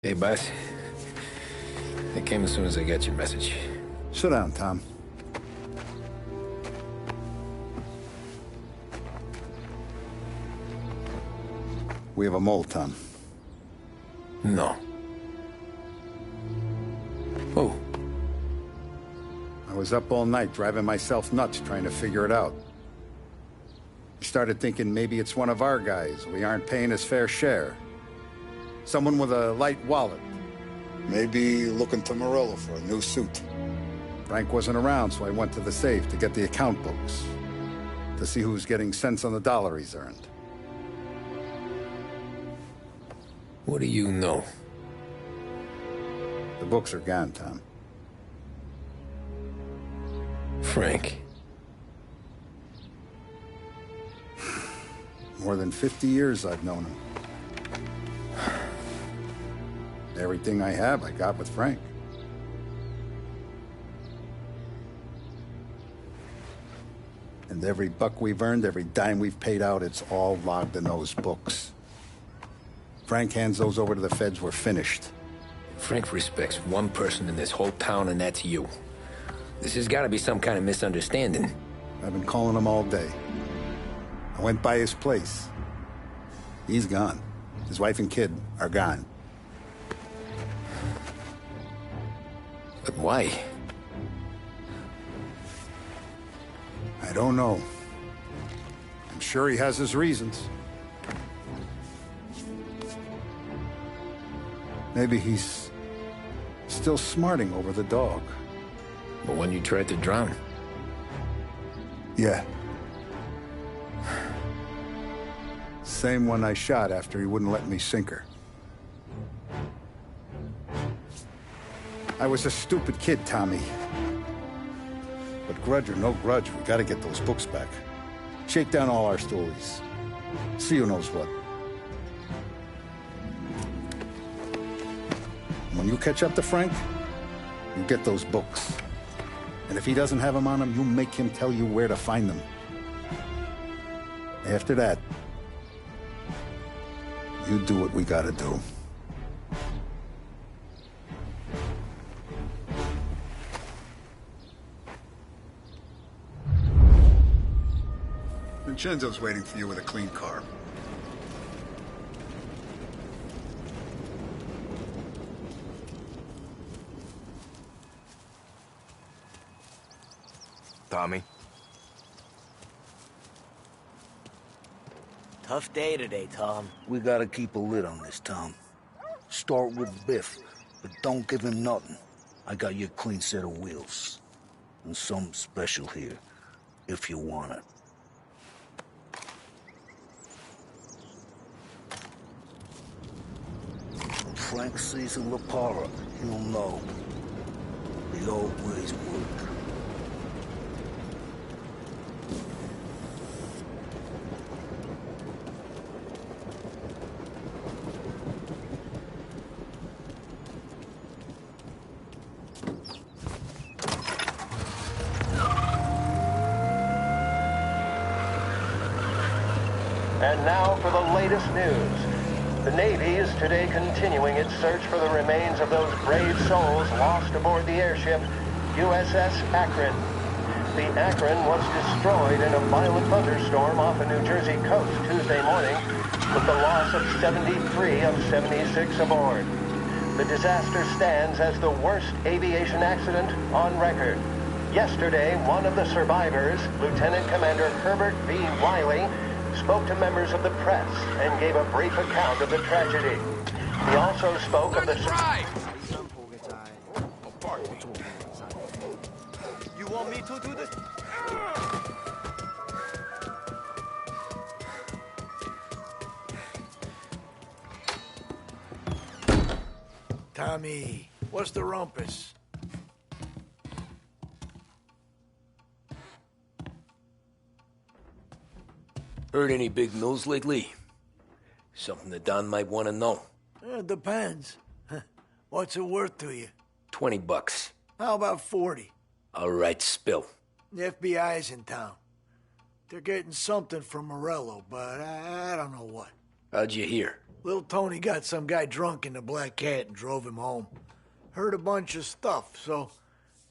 Hey, boss. I came as soon as I got your message. Sit down, Tom. We have a mole, Tom. No. Oh. I was up all night driving myself nuts trying to figure it out. I started thinking maybe it's one of our guys. We aren't paying his fair share. Someone with a light wallet. Maybe looking to Morello for a new suit. Frank wasn't around, so I went to the safe to get the account books. To see who's getting cents on the dollar he's earned. What do you know? The books are gone, Tom. Frank. More than 50 years I've known him. Everything I have, I got with Frank. And every buck we've earned, every dime we've paid out, it's all logged in those books. Frank hands those over to the feds, we're finished. Frank respects one person in this whole town, and that's you. This has got to be some kind of misunderstanding. I've been calling him all day. I went by his place. He's gone. His wife and kid are gone. But why? I don't know. I'm sure he has his reasons. Maybe he's still smarting over the dog. The one you tried to drown? Yeah. Same one I shot after he wouldn't let me sink her. I was a stupid kid, Tommy. But grudge or no grudge, we gotta get those books back. Shake down all our stories. See who knows what. When you catch up to Frank, you get those books. And if he doesn't have them on him, you make him tell you where to find them. After that, you do what we gotta do. Vincenzo's waiting for you with a clean car. Tommy? Tough day today, Tom. We gotta keep a lid on this, Tom. Start with Biff, but don't give him nothing. I got you a clean set of wheels. And something special here, if you want it. When Frank sees a La Parra, he'll know. The old ways work. And now for the latest news. The Navy is today continuing its search for the remains of those brave souls lost aboard the airship USS Akron. The Akron was destroyed in a violent thunderstorm off the New Jersey coast Tuesday morning, with the loss of 73 of 76 aboard. The disaster stands as the worst aviation accident on record. Yesterday, one of the survivors, Lieutenant Commander Herbert V. Wiley, spoke to members of the press and gave a brief account of the tragedy. He also spoke of the... You want me to do this? Tommy, what's the rumpus? Heard any big news lately? Something that Don might want to know. Depends. What's it worth to you? $20. How about 40? All right, spill. The FBI's in town. They're getting something from Morello, but I don't know what. How'd you hear? Little Tony got some guy drunk in the Black Cat and drove him home. Heard a bunch of stuff, so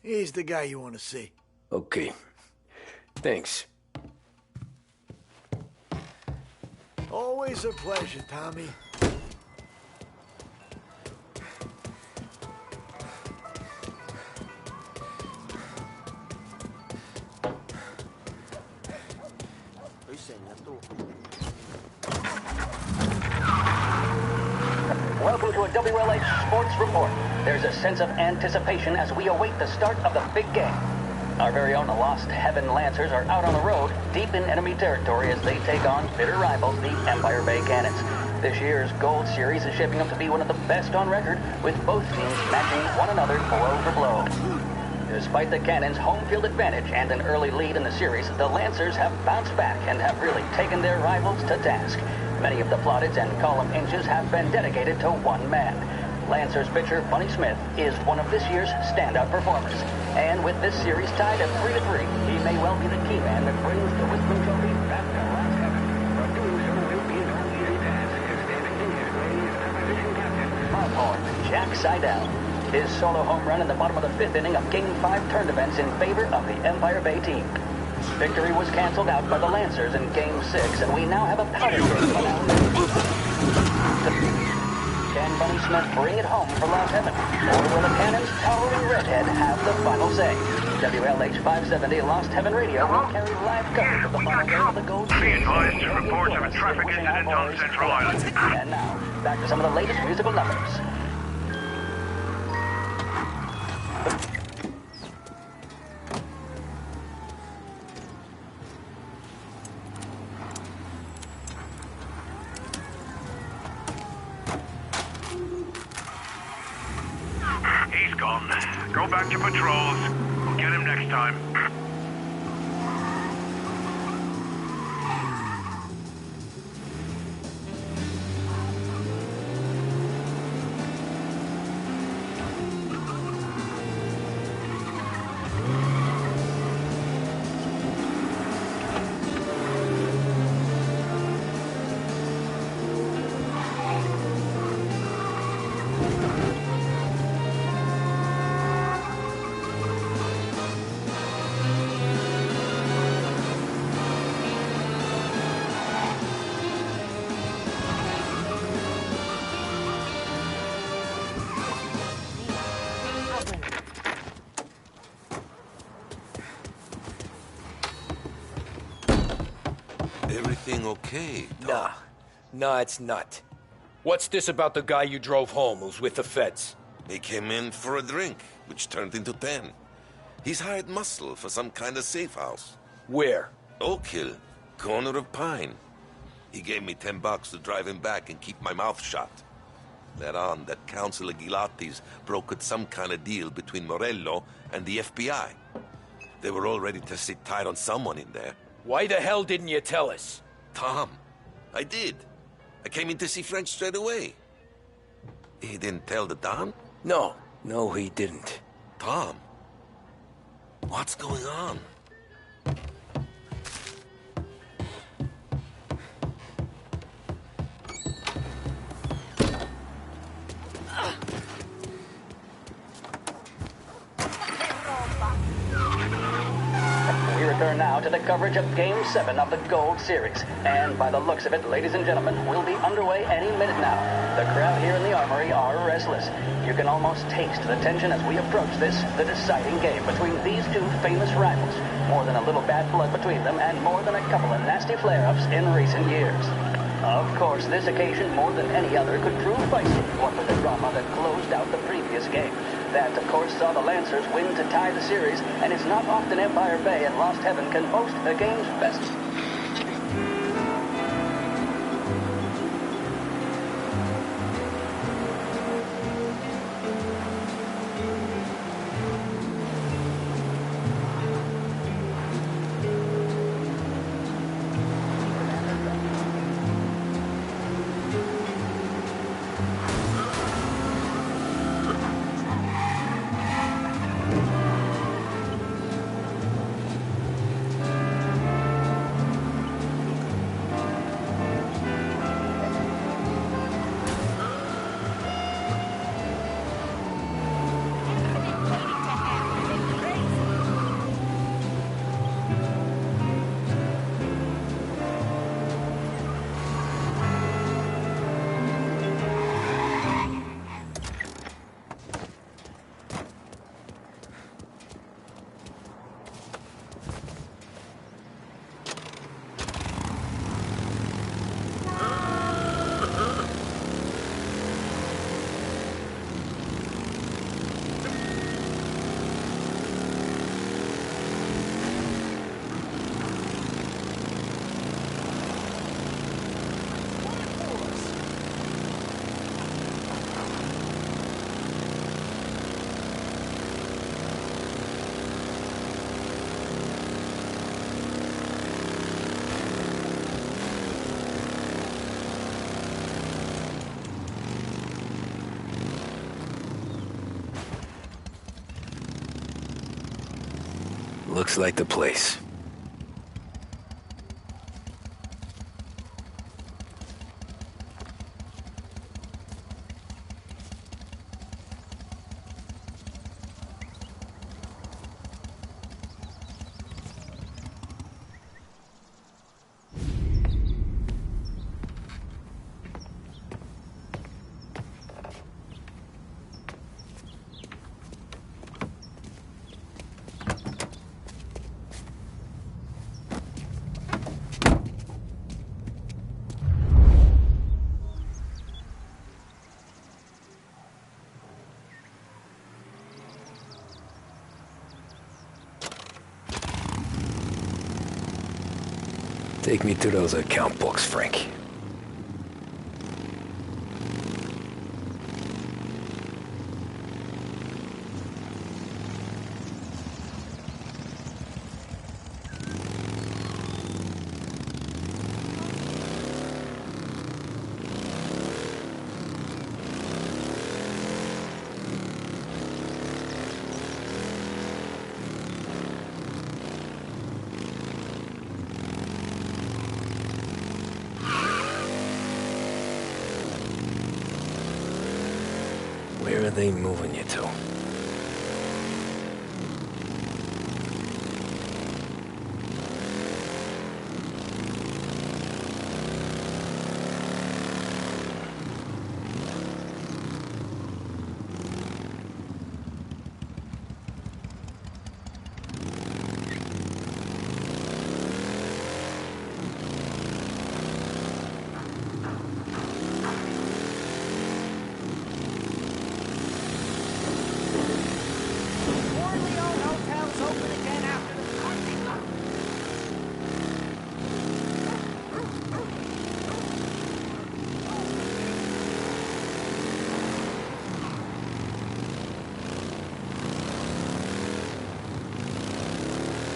he's the guy you want to see. Okay. Thanks. Always a pleasure, Tommy. Welcome to a WLH Sports Report. There's a sense of anticipation as we await the start of the big game. Our very own Lost Heaven Lancers are out on the road, deep in enemy territory as they take on bitter rivals, the Empire Bay Cannons. This year's Gold Series is shaping up to be one of the best on record, with both teams matching one another blow for blow. Despite the Cannons' home field advantage and an early lead in the series, the Lancers have bounced back and have really taken their rivals to task. Many of the plaudits and column inches have been dedicated to one man. Lancers pitcher Bunny Smith is one of this year's standout performers. And with this series tied at 3-3, he may well be the key man that brings the Wisdom Trophy back to Lost Heaven. But doing so will be no easy task, as standing in his way is opposition captain, Foghorn Jack Seidel. His solo home run in the bottom of the fifth inning of Game 5 turned events in favor of the Empire Bay team. Victory was canceled out by the Lancers in Game 6, and we now have a powder keg. Can Bunny Smith bring it home for Lost Heaven? Or will the Cannons' towering redhead have the final say? WLH 570 Lost Heaven Radio will carry live coverage of the final game of the Gold Series. Advised to report of a traffic incident on Central Island. And now, back to some of the latest musical numbers. He's gone. Go back to patrols. We'll get him next time. Everything okay, Tom? Nah. Nah, it's not. What's this about the guy you drove home who's with the feds? He came in for a drink, which turned into 10. He's hired muscle for some kind of safe house. Where? Oak Hill, corner of Pine. He gave me $10 to drive him back and keep my mouth shut. Later on, that Councilor Gilatti's brokered some kind of deal between Morello and the FBI. They were all ready to sit tight on someone in there. Why the hell didn't you tell us? Tom, I did. I came in to see French straight away. He didn't tell the Don? No, he didn't. Tom, what's going on? We return now to the coverage of Game 7 of the Gold Series. And by the looks of it, ladies and gentlemen, we'll be underway any minute now. The crowd here in the Armory are restless. You can almost taste the tension as we approach this, the deciding game between these two famous rivals. More than a little bad blood between them, and more than a couple of nasty flare-ups in recent years. Of course, this occasion, more than any other, could prove feisty, what with the drama that closed out the previous game. That, of course, saw the Lancers win to tie the series, and it's not often Empire Bay and Lost Heaven can boast the game's best. Looks like the place. Take me to those account books, Frank. Where are they moving you to?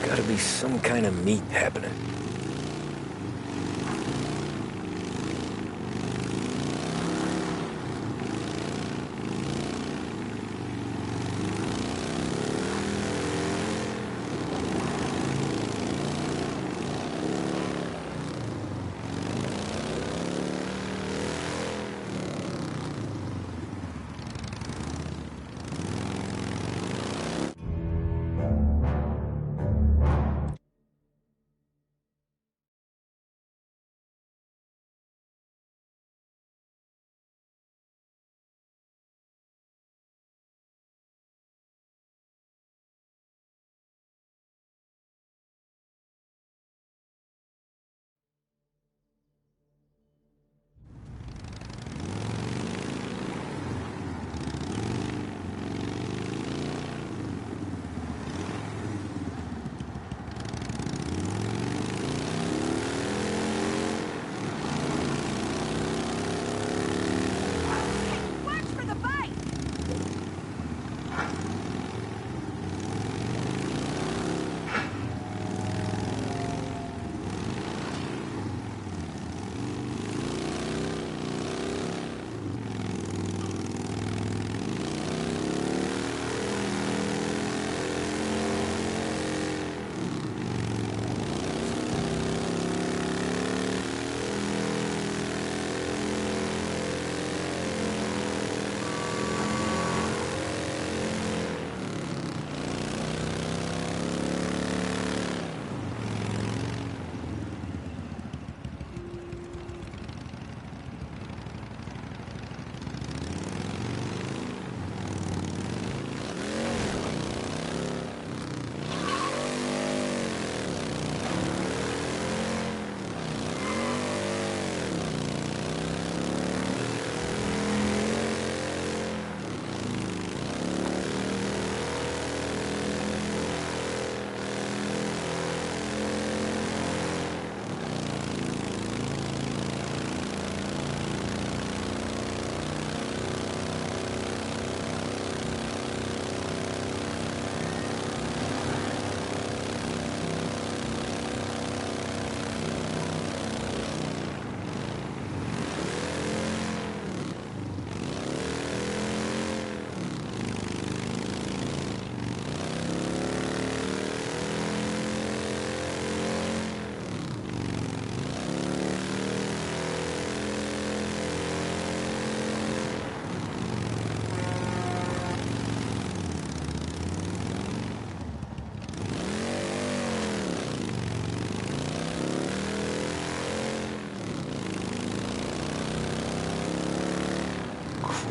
Gotta be some kind of meet happening.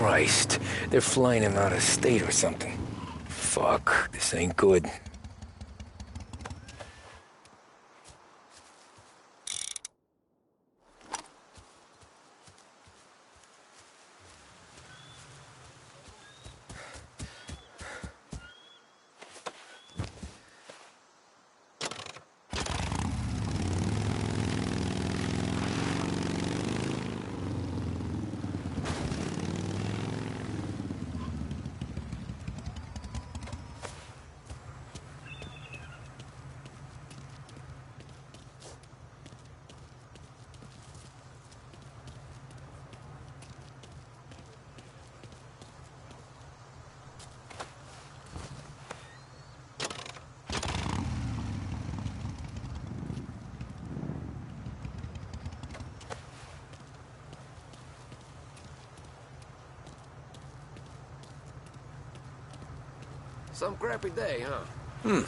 Christ, they're flying him out of state or something. Fuck, this ain't good. Some crappy day, huh?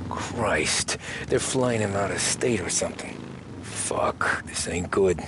Christ, they're flying him out of state or something. Fuck, this ain't good.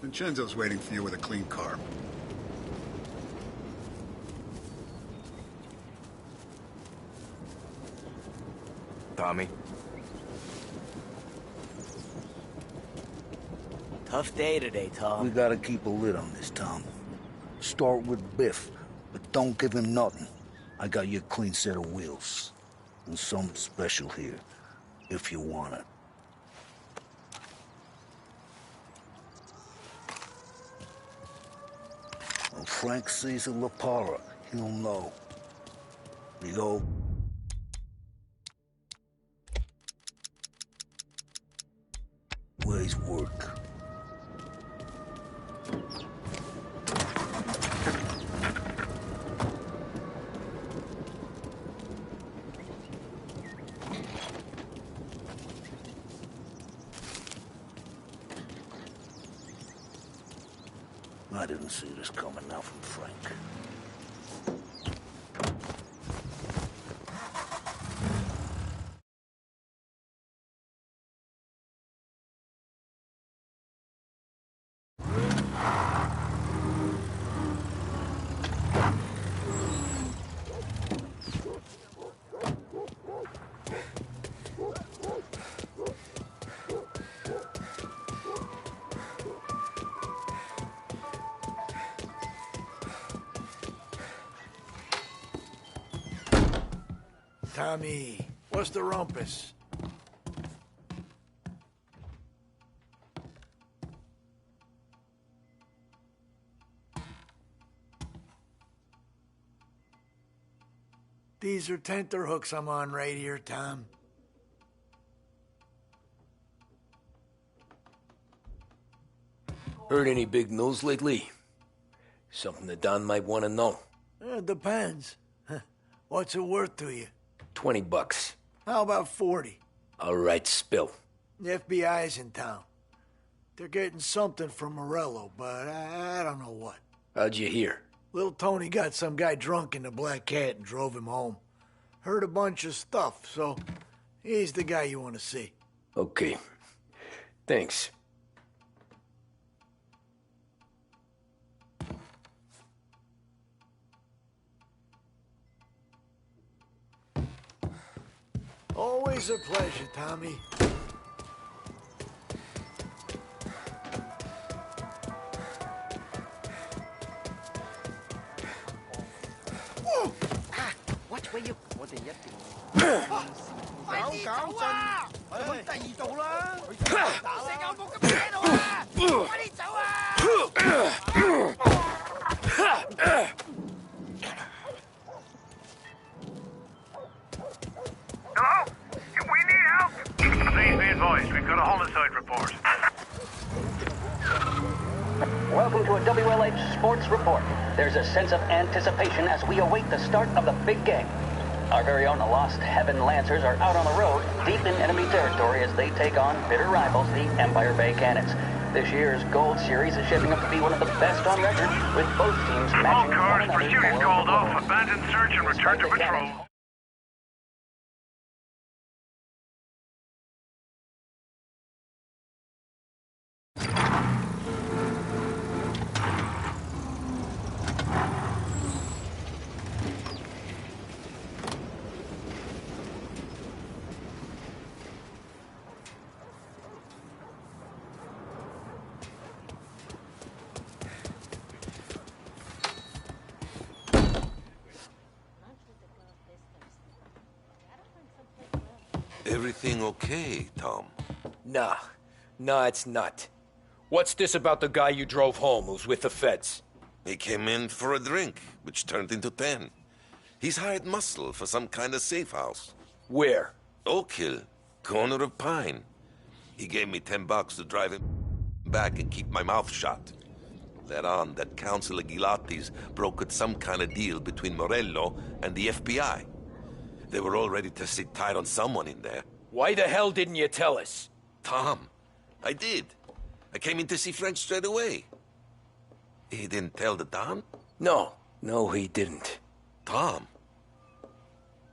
Vincenzo's waiting for you with a clean car. Tommy? Tough day today, Tom. We gotta keep a lid on this, Tom. Start with Biff, but don't give him nothing. I got you a clean set of wheels. And something special here, if you want it. When Frank sees a La Parra, he'll know. You go. Where's work? I didn't see this coming now from Frank. Tommy, what's the rumpus? These are tenterhooks I'm on right here, Tom. Heard any big news lately? Something that Don might want to know. Depends. What's it worth to you? $20. How about 40? All right, spill. The FBI's in town. They're getting something from Morello, but I don't know what. How'd you hear? Little Tony got some guy drunk in the Black Cat and drove him home. Heard a bunch of stuff, so he's the guy you want to see. Okay. Thanks. Always a pleasure, Tommy. Watch where you... 我哋一定... 快啲走啊！去第二度啦！成日冇咁喺度啊！快啲走啊！ Hello? We need help! Please be advised, we've got a homicide report. Welcome to a WLH Sports Report. There's a sense of anticipation as we await the start of the big game. Our very own Lost Heaven Lancers are out on the road, deep in enemy territory as they take on bitter rivals, the Empire Bay Cannons. This year's Gold Series is shaping up to be one of the best on record, with both teams All matching cars, one pursuit another is called off. Abandon search and return to patrol. Everything okay, Tom? Nah, it's not. What's this about the guy you drove home who's with the feds? He came in for a drink, which turned into 10. He's hired muscle for some kind of safe house. Where? Oak Hill, corner of Pine. He gave me $10 to drive him back and keep my mouth shut. Let on that Councilor Ghilatti's brokered some kind of deal between Morello and the FBI. They were all ready to sit tight on someone in there. Why the hell didn't you tell us? Tom, I did. I came in to see Frank straight away. He didn't tell the Don? No, he didn't. Tom,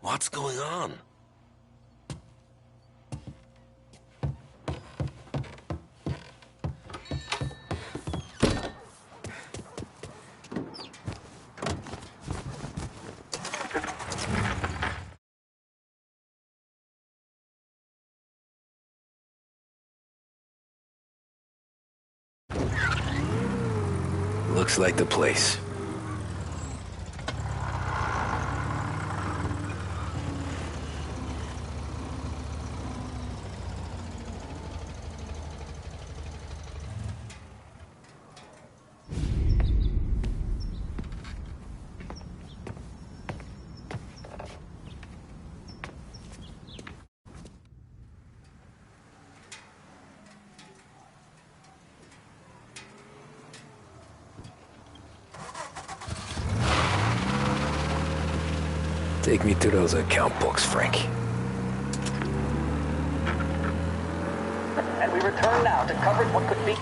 what's going on? Looks like the place. Take me to those account books, Frank. And we return now to cover what could be...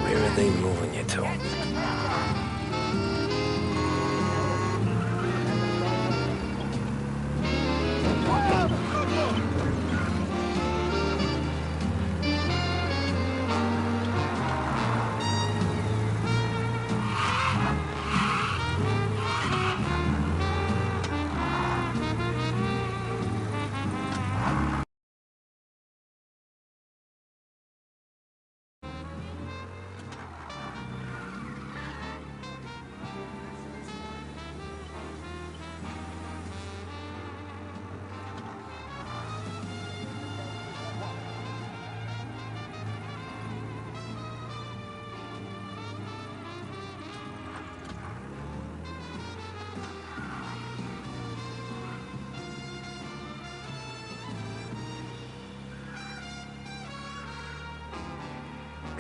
Where are they moving you to?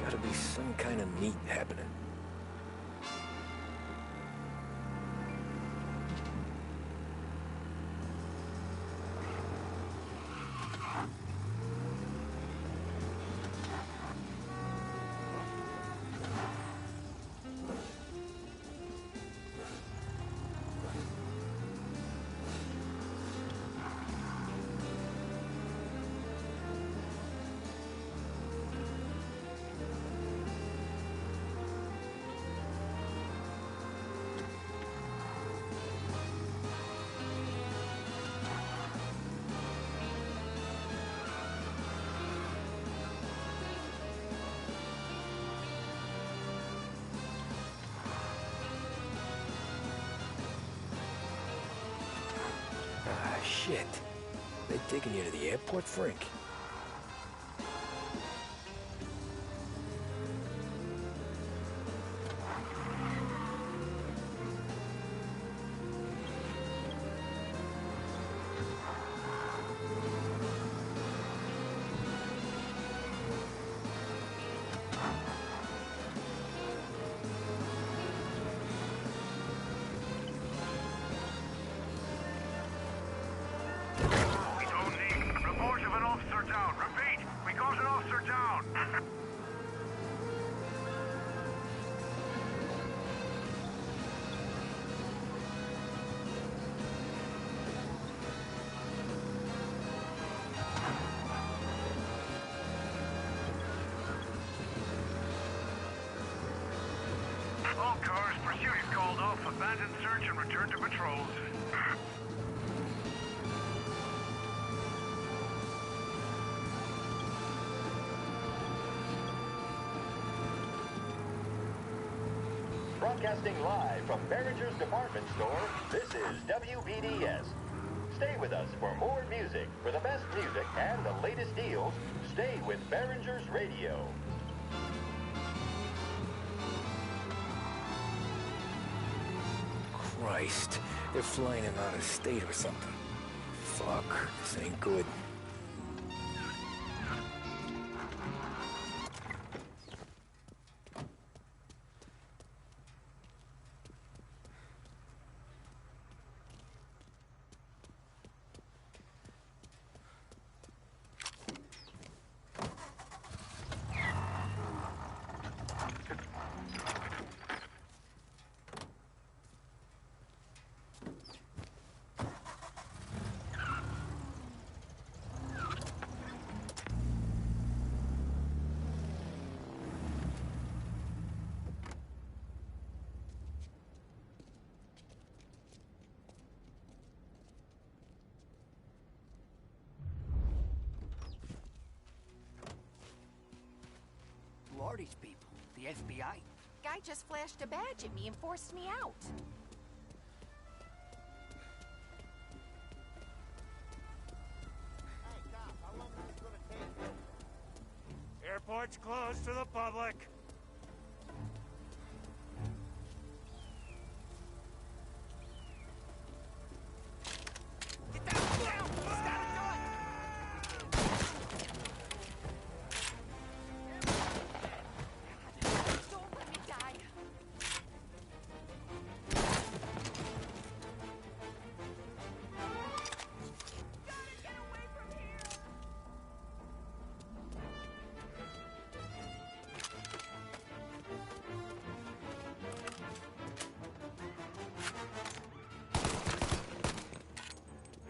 Gotta be some kind of meet happening. Shit. They taking you to the airport, Frank? All cars, pursuit is called off. Abandon search and return to patrols. Broadcasting live from Behringer's Department Store, this is WBDS. Stay with us for more music. For the best music and the latest deals, stay with Behringer's Radio. Christ, they're flying him out of state or something. Fuck, this ain't good. Who are these people? The FBI? Guy just flashed a badge at me and forced me out. Airport much closed to the public. Get down! Get down! He's got a gun! Don't let me die. Gotta get away from here.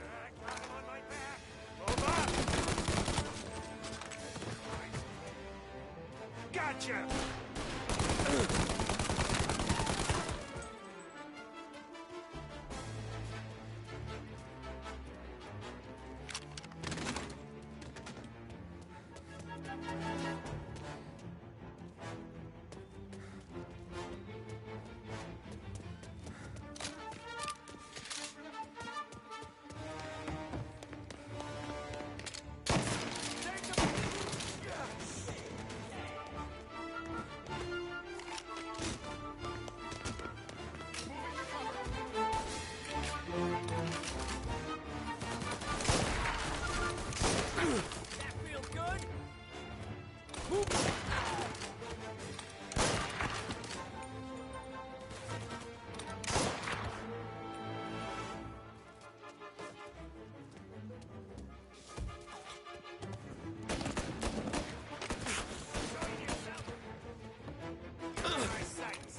I got him on my back. Move up! Gotcha! That feel good? My sights.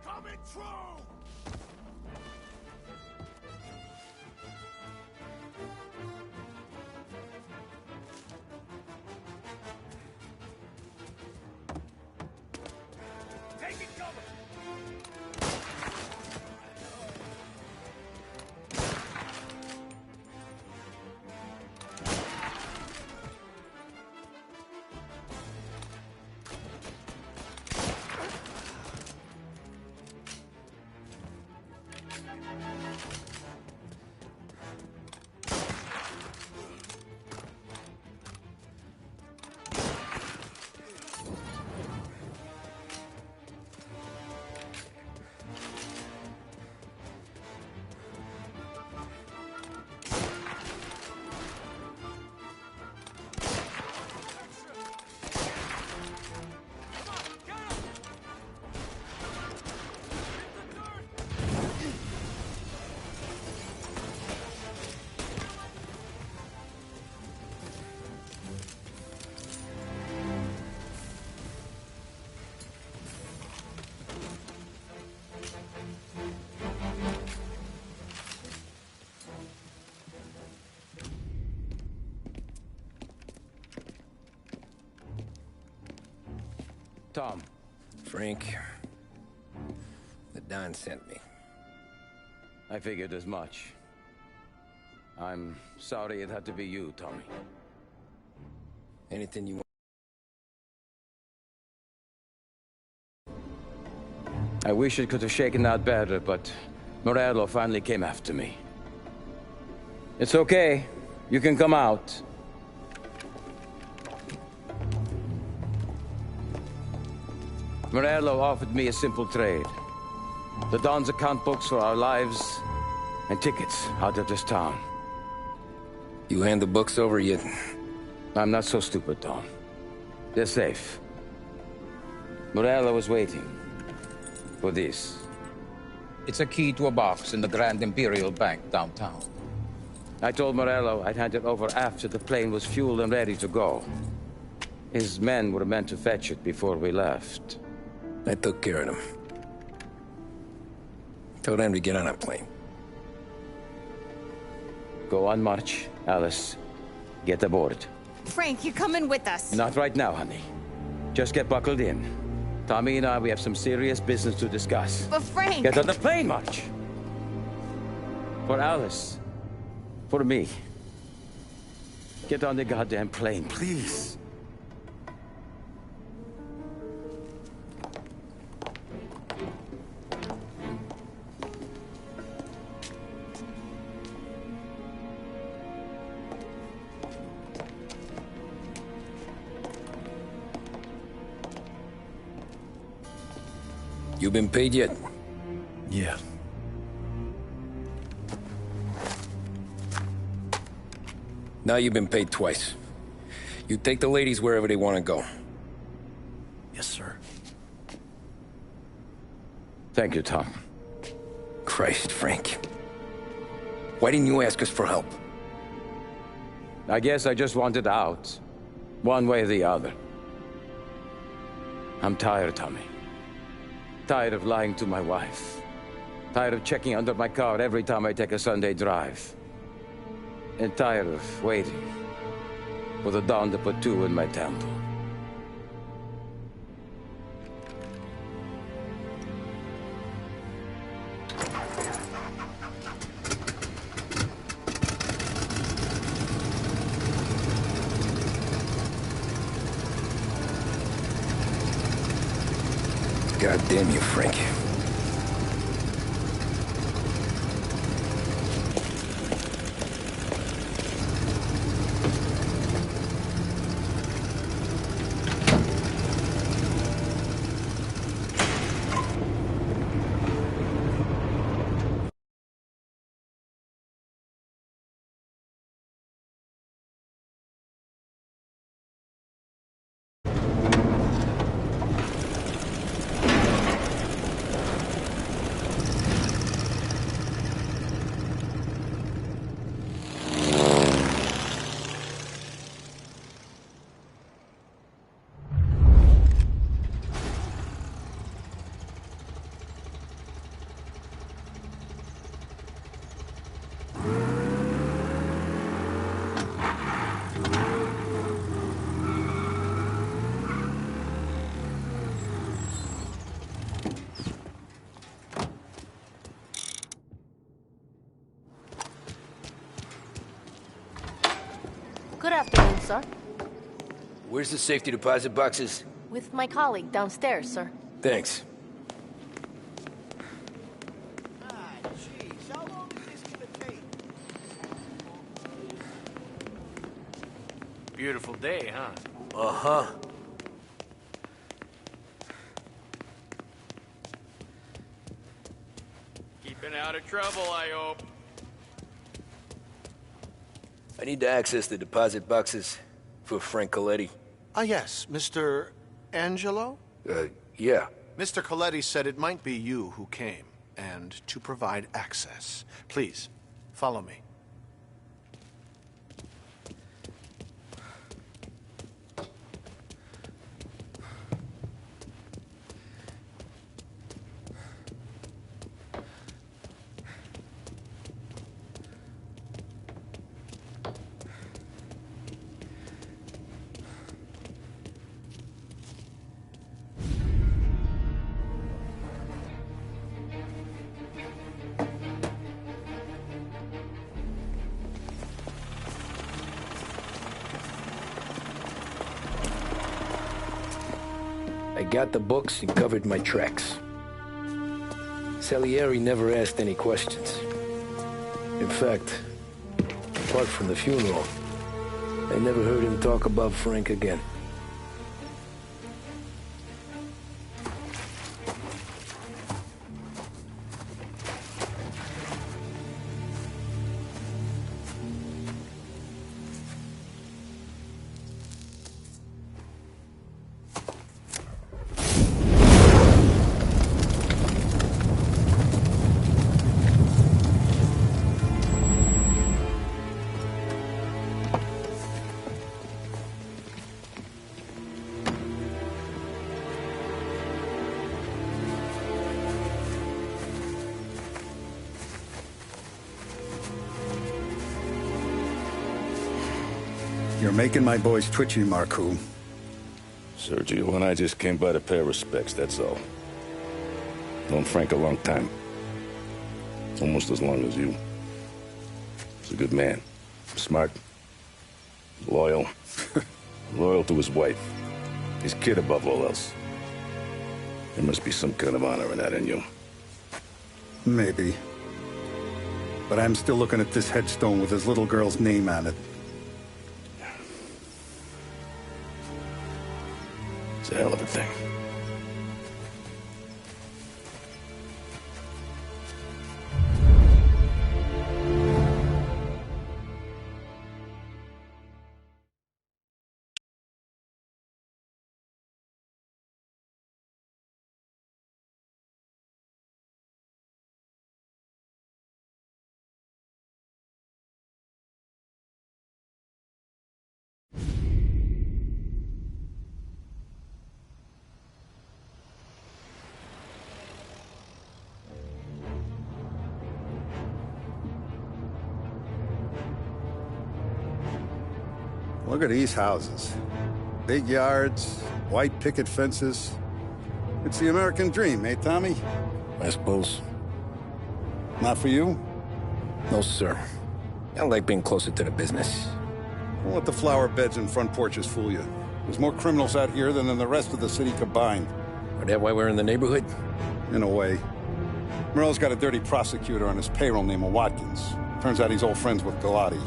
Coming through! Taking cover! Tom. Frank. The Don sent me. I figured as much. I'm sorry it had to be you, Tommy. Anything you want. I wish it could have shaken out better, but Morello finally came after me. It's okay. You can come out. Morello offered me a simple trade. The Don's account books for our lives and tickets out of this town. You hand the books over yet? I'm not so stupid, Tom. They're safe. Morello was waiting for this. It's a key to a box in the Grand Imperial Bank downtown. I told Morello I'd hand it over after the plane was fueled and ready to go. His men were meant to fetch it before we left. I took care of them. Told them to get on a plane. Go on, March. Alice, get aboard. Frank, you're coming with us. Not right now, honey. Just get buckled in. Tommy and I, we have some serious business to discuss. But Frank... Get on the plane, March! For Alice. For me. Get on the goddamn plane, please. You been paid yet? Yeah. Now you've been paid twice. You take the ladies wherever they want to go. Yes, sir. Thank you, Tom. Christ, Frank. Why didn't you ask us for help? I guess I just wanted out. One way or the other. I'm tired, Tommy. Tired of lying to my wife. Tired of checking under my car every time I take a Sunday drive. And tired of waiting for the dawn to put two in my temple. God damn you, Frank. Good afternoon, sir. Where's the safety deposit boxes? With my colleague downstairs, sir. Thanks. Jeez, how long is this gonna take? Beautiful day, huh? Uh-huh. Keeping out of trouble, I hope. I need to access the deposit boxes for Frank Coletti. Ah, yes, Mr. Angelo? Yeah. Mr. Coletti said it might be you who came, and to provide access. Please, follow me. got the books and covered my tracks. Salieri never asked any questions. In fact, apart from the funeral, I never heard him talk about Frank again. You're making my boys twitchy, Marku. Sergio and I just came by to pay respects, that's all. Known Frank a long time. Almost as long as you. He's a good man. Smart. Loyal. Loyal to his wife. His kid above all else. There must be some kind of honor in that in you. Maybe. But I'm still looking at this headstone with his little girl's name on it. It's a hell of a thing. Look at these houses. Big yards, white picket fences. It's the American dream, eh, Tommy? I suppose. Not for you? No, sir. I like being closer to the business. Don't let the flower beds and front porches fool you. There's more criminals out here than in the rest of the city combined. Is that why we're in the neighborhood? In a way. Morello's got a dirty prosecutor on his payroll named Watkins. Turns out he's old friends with Galati.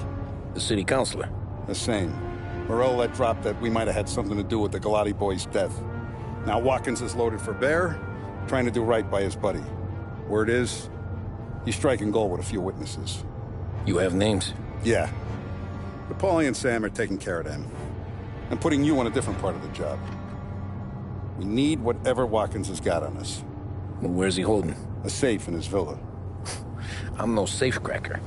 The city councilor? The same. Morello let drop that we might have had something to do with the Galati boy's death. Now Watkins is loaded for bear, trying to do right by his buddy. Word is, he's striking gold with a few witnesses. You have names? Yeah. But Paulie and Sam are taking care of them. I'm putting you on a different part of the job. We need whatever Watkins has got on us. Well, where's he holding? A safe in his villa. I'm no safecracker.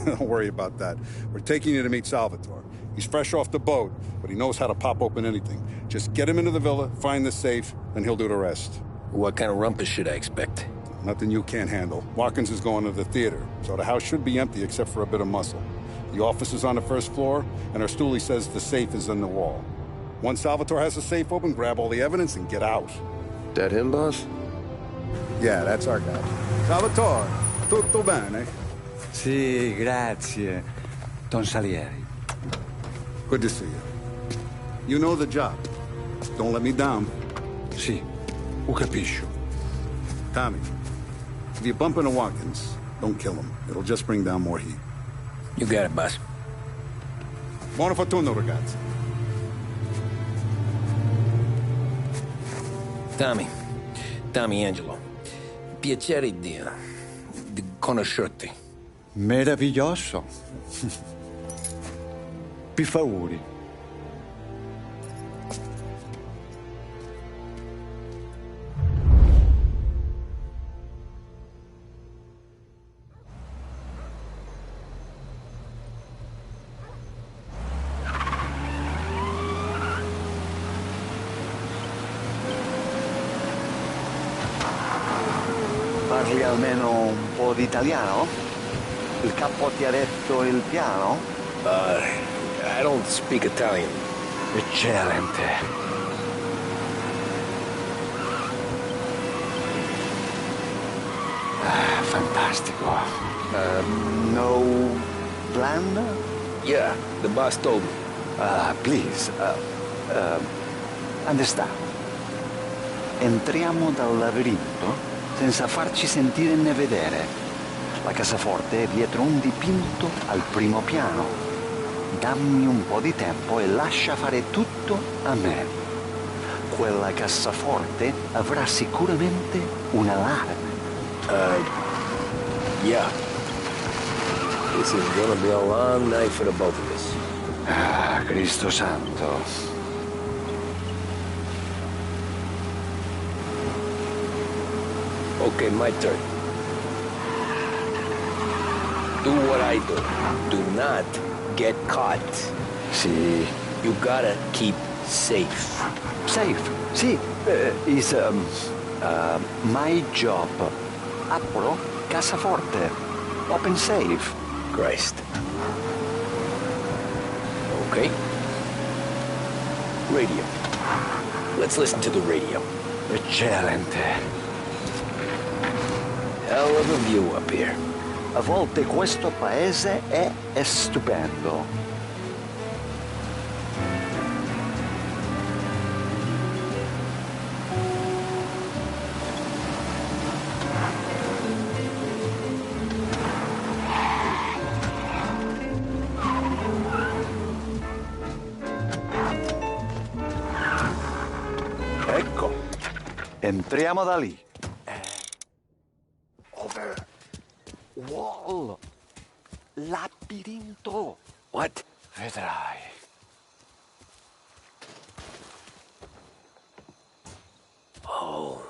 Don't worry about that. We're taking you to meet Salvatore. He's fresh off the boat, but he knows how to pop open anything. Just get him into the villa, find the safe, and he'll do the rest. What kind of rumpus should I expect? Nothing you can't handle. Watkins is going to the theater, so the house should be empty except for a bit of muscle. The office is on the first floor, and our stoolie says the safe is in the wall. Once Salvatore has the safe open, grab all the evidence and get out. That him, boss? Yeah, that's our guy. Salvatore, tutto bene? Sì, grazie, Don Salieri. Good to see you. You know the job. Don't let me down. Sì, ho capisco. Tommy, if you bump into Watkins, don't kill him. It'll just bring down more heat. You got it, boss. Buona fortuna, ragazzi. Tommy Angelo. Piacere di conoscerti. Meraviglioso. Per favore. Parli almeno un po' di italiano? Il capo ti ha detto il piano? I don't speak Italian. Eccellente. Fantastico. No plan? Yeah, the boss told me. Please, understand. entriamo dal labirinto senza farci sentire né vedere. La cassaforte è dietro un dipinto al primo piano. Dammi un po' di tempo e lascia fare tutto a me. Quella cassaforte avrà sicuramente un allarme. Yeah. This is gonna be a long night for the both of us. Ah, Cristo Santo. Okay, my turn. Do what I do. Do not get caught. Sì. You gotta keep safe. Safe? Sì. Is my job. Apro cassaforte. Open safe. Christ. Okay. Radio. Let's listen to the radio. Eccellente. Hell of a view up here. A volte questo paese è stupendo. Ecco. Entriamo da lì. Over. Wall. Labirinto. What? Vedrai. Oh,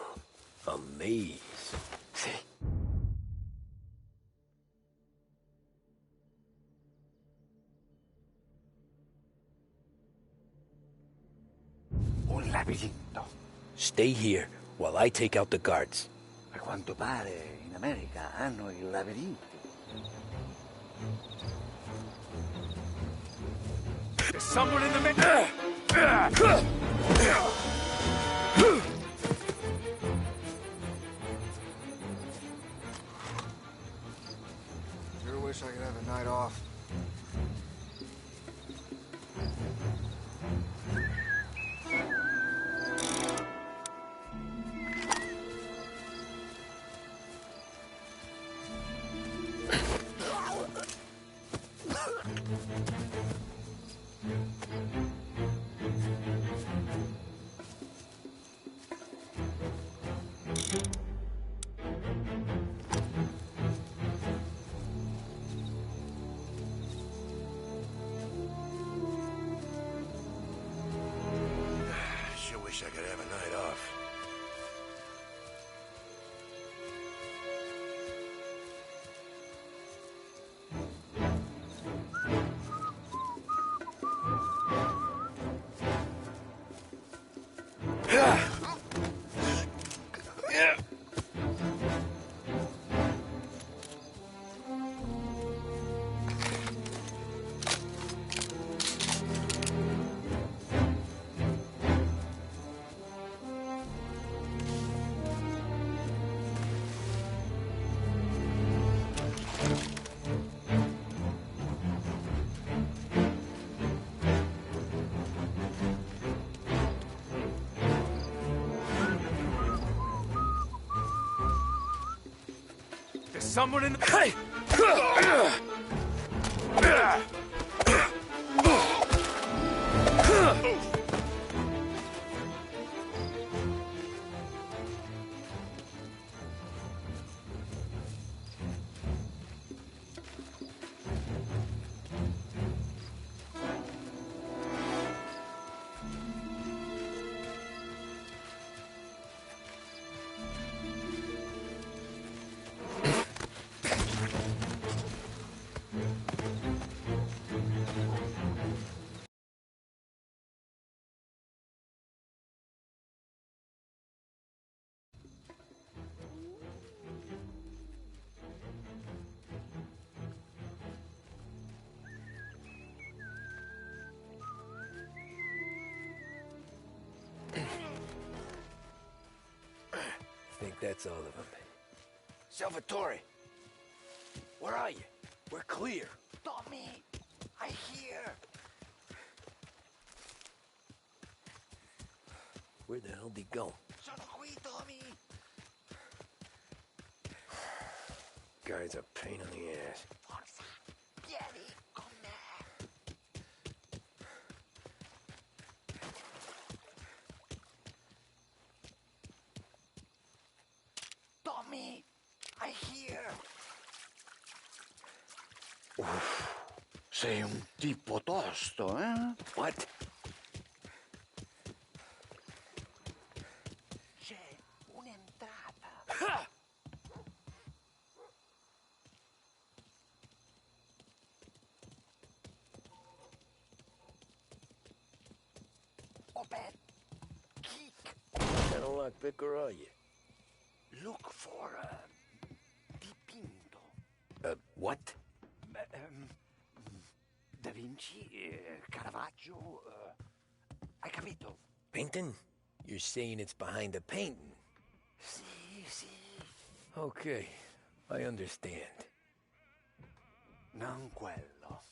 a maze. Sì. Un labirinto. Stay here while I take out the guards. A quanto pare in America hanno i labirinti. There's someone in the mix. Sure wish I could have a night off. Sure wish I could have a night off. There's someone in the... Hey! I think that's all of them. Salvatore! Where are you? We're clear. Tommy, I hear. Where the hell did he go? Sono qui. Tommy! Guy's a pain in the ass. Forza! Vieni con me! Tommy! I hear! Sei un tipo tosto, eh? What? C'è un'entrata! Ha! Open! Kick! What kind of lockpicker are you? Look for dipinto. What? Da Vinci, Caravaggio, hai capito? Painting? You're saying it's behind the painting? Sì, sì. Okay, I understand. Non quello.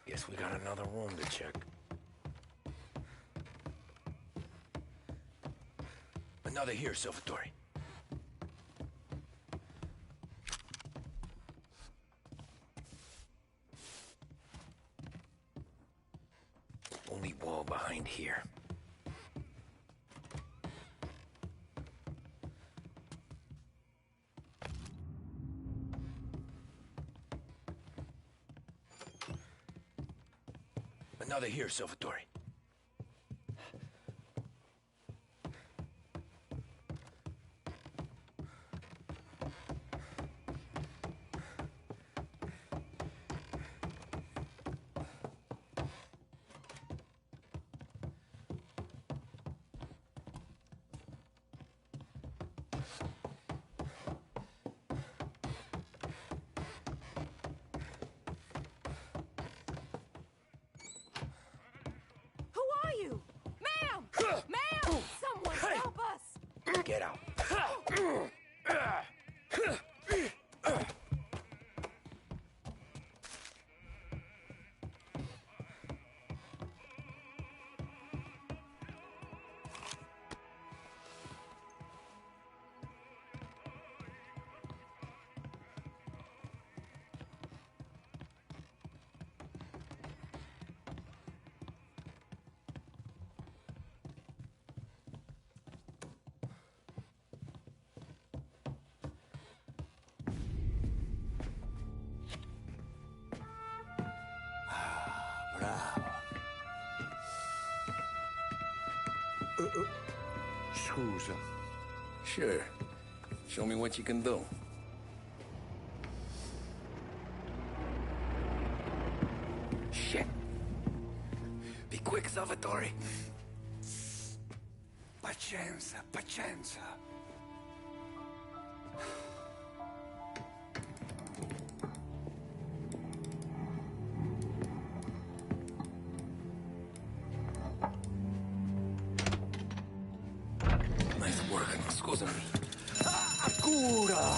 Guess we got another room to check. Another here, Salvatore. Only wall behind here. Another here, Salvatore. Get out. Scusa. Sure. Show me what you can do. Shit. Be quick, Salvatore. Pazienza, pazienza. Nice work, scusami. Cura!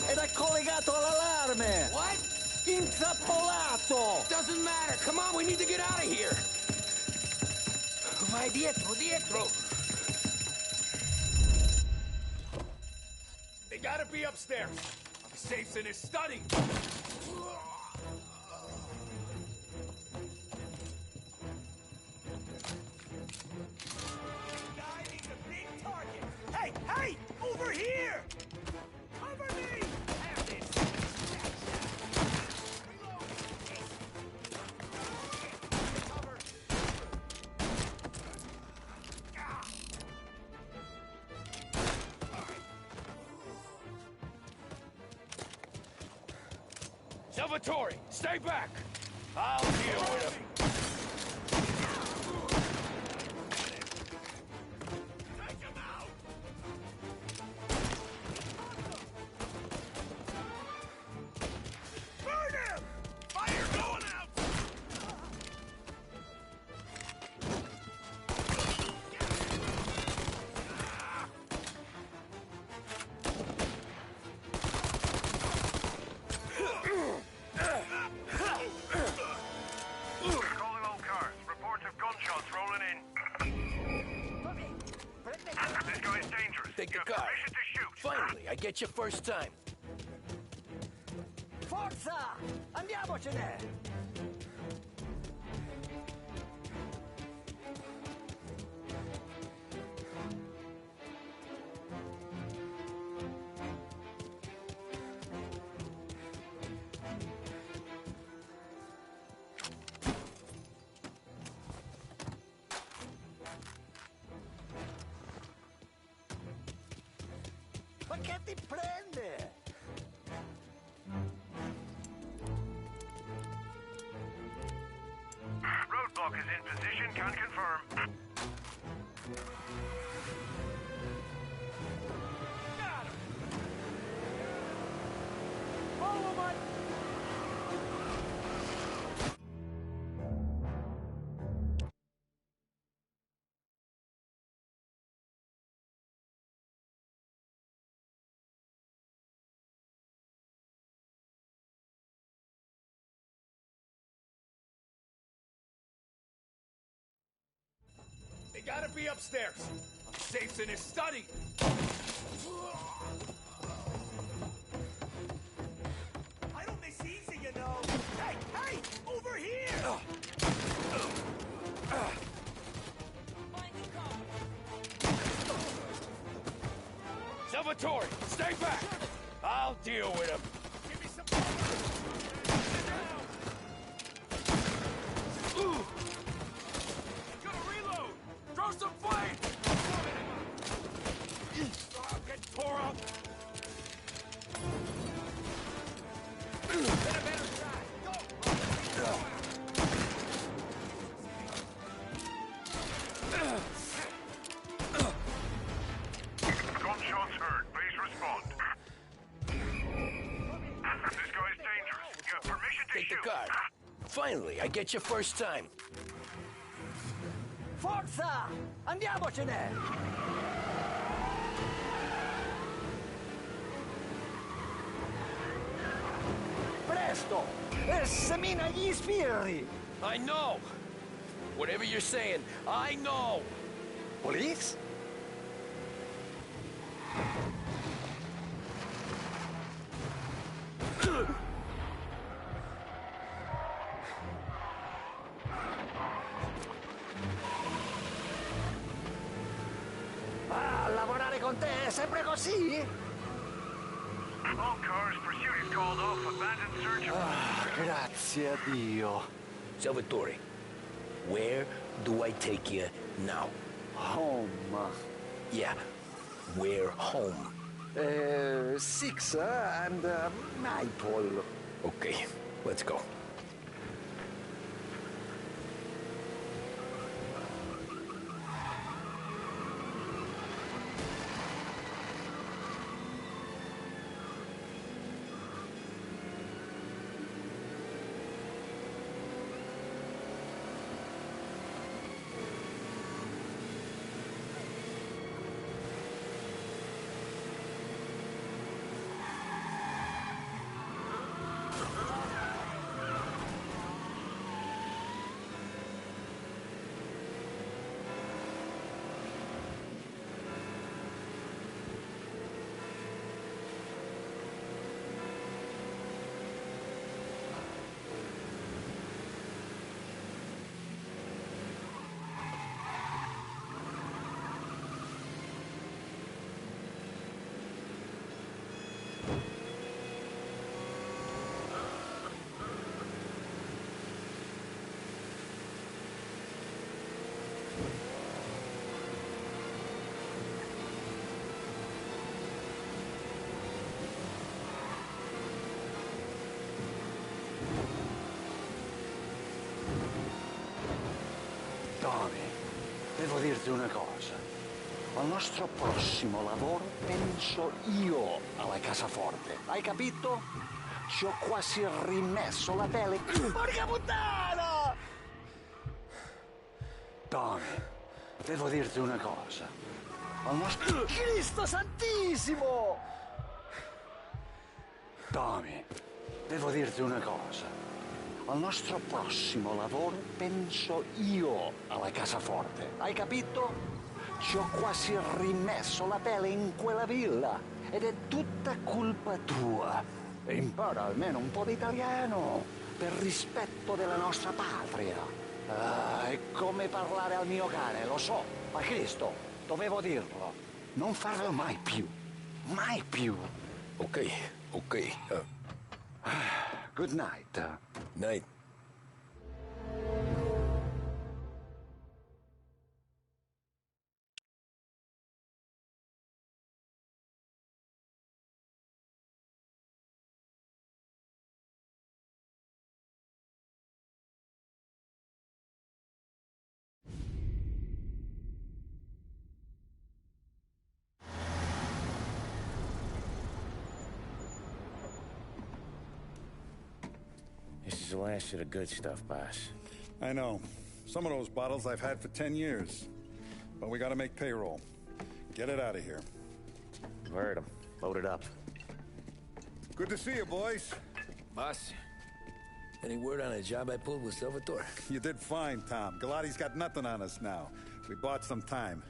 Ed è collegato all'allarme! What? Intrappolato! Doesn't matter. Come on, we need to get out of here. Vai dietro, dietro. They gotta be upstairs. The safe's in his study. Guy needs a big target. Hey, hey! Over here! Cover me! Have this. Cover. Salvatore, stay back. I'll deal with him. Take him out! Burn him! Fire going out! Call Finally, I get you first time. Forza! Andiamocene! Ma che ti prende? Roadblock is in position, can confirm. Got him! Follow my... They gotta be upstairs. Safe's in his study. I don't miss easy, you know. Hey, hey! Over here! Salvatore, stay back. I'll deal with him. Give me some Gonna reload. Throw some flame. I'll get tore up. Get a better shot. Gunshots heard. Please respond. This guy's dangerous. You have permission to Take the shoot. card. Finally, I get you first time. Forza! Andiamocene! Presto! Semina gli sbirri! I know. Whatever you're saying, I know. Police? Ah, lavorare con te è sempre così? All cars, pursuit is called off. Abandoned search. Grazie a Dio. Salvatore, where do I take you now? Home. Yeah, where home? Six and Maple. Okay, let's go. Tony, devo dirti una cosa. Al nostro prossimo lavoro penso io alla casaforte. Hai capito? Ci ho quasi rimesso la pelle. Porca puttana! Tony, devo dirti una cosa. Al nostro... Cristo santissimo! Tommy, devo dirti una cosa. Al nostro prossimo lavoro penso io alla casaforte. Hai capito? Ci ho quasi rimesso la pelle in quella villa. Ed è tutta colpa tua. Impara almeno un po' di italiano, per rispetto della nostra patria. È come parlare al mio cane, lo so, ma Cristo, dovevo dirlo. Non farlo mai più. Mai più. Okay, okay. Good night. Night. This is the last of the good stuff, boss. I know. Some of those bottles I've had for 10 years. But we gotta make payroll. Get it out of here. Heard him. Load it up. Good to see you, boys. Boss, any word on a job I pulled with Salvatore? You did fine, Tom. Galati's got nothing on us now. We bought some time.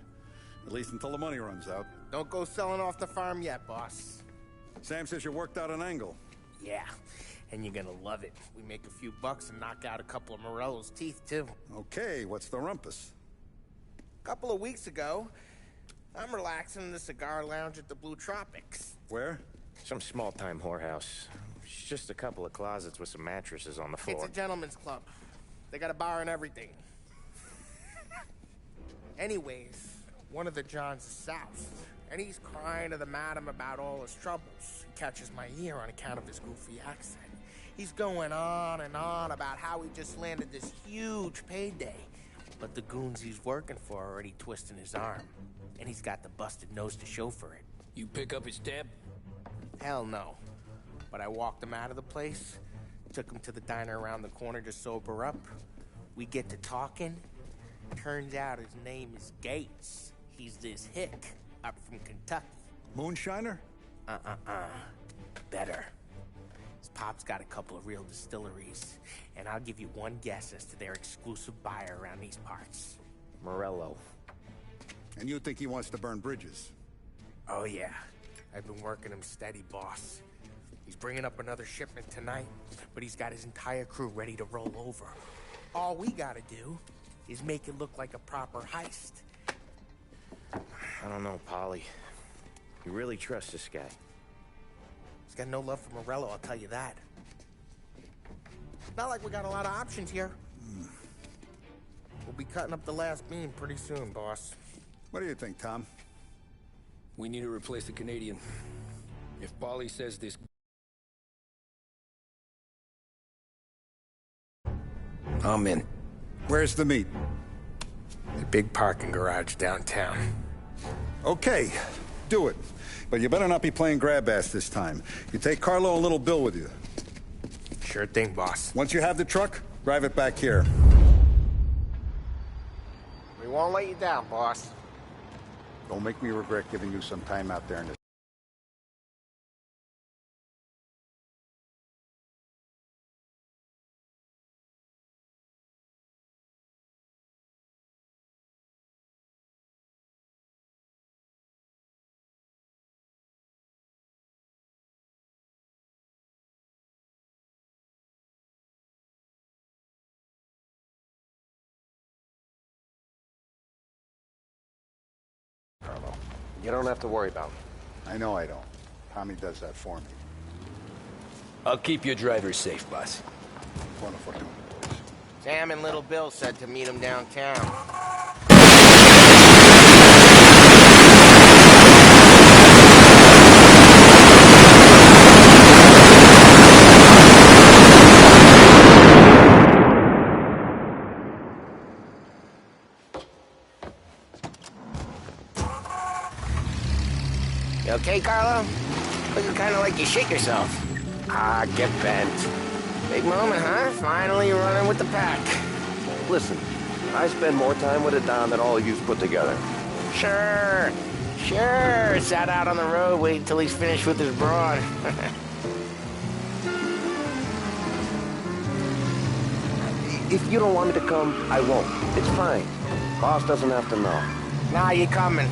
At least until the money runs out. Don't go selling off the farm yet, boss. Sam says you worked out an angle. Yeah, and you're gonna love it. We make a few bucks and knock out a couple of Morello's teeth, too. Okay, what's the rumpus? A couple of weeks ago, I'm relaxing in the cigar lounge at the Blue Tropics. Where? Some small-time whorehouse. It's just a couple of closets with some mattresses on the floor. It's a gentleman's club. They got a bar and everything. Anyways, one of the Johns is south, and he's crying to the madam about all his troubles. He catches my ear on account of his goofy accent. He's going on and on about how he just landed this huge payday. But the goons he's working for are already twisting his arm. And he's got the busted nose to show for it. You pick up his tab? Hell no. But I walked him out of the place, took him to the diner around the corner to sober up. We get to talking. Turns out his name is Gates. He's this hick up from Kentucky. Moonshiner? Better. His pop's got a couple of real distilleries, and I'll give you one guess as to their exclusive buyer around these parts. Morello. And you think he wants to burn bridges? Oh, yeah. I've been working him steady, boss. He's bringing up another shipment tonight, but he's got his entire crew ready to roll over. All we gotta do is make it look like a proper heist. I don't know, Polly. You really trust this guy? He's got no love for Morello, I'll tell you that. Not like we got a lot of options here. We'll be cutting up the last beam pretty soon, boss. What do you think, Tom? We need to replace the Canadian. If Polly says this... I'm in. Where's the meet? The big parking garage downtown. Okay, do it. But you better not be playing grab ass this time. You take Carlo and Little Bill with you. Sure thing, boss. Once you have the truck, drive it back here. We won't let you down, boss. Don't make me regret giving you some time out there in the... You don't have to worry about me. I know I don't. Tommy does that for me. I'll keep your driver safe, boss. Buona fortuna, boys. Sam and Little Bill said to meet him downtown. You okay, Carlo? Looking kind of like you shit yourself. Ah, get bent. Big moment, huh? Finally running with the pack. Listen, I spend more time with a Don than all of you's put together. Sure. Sat out on the road waiting till he's finished with his broad. If you don't want me to come, I won't. It's fine. Boss doesn't have to know. Nah, you're coming.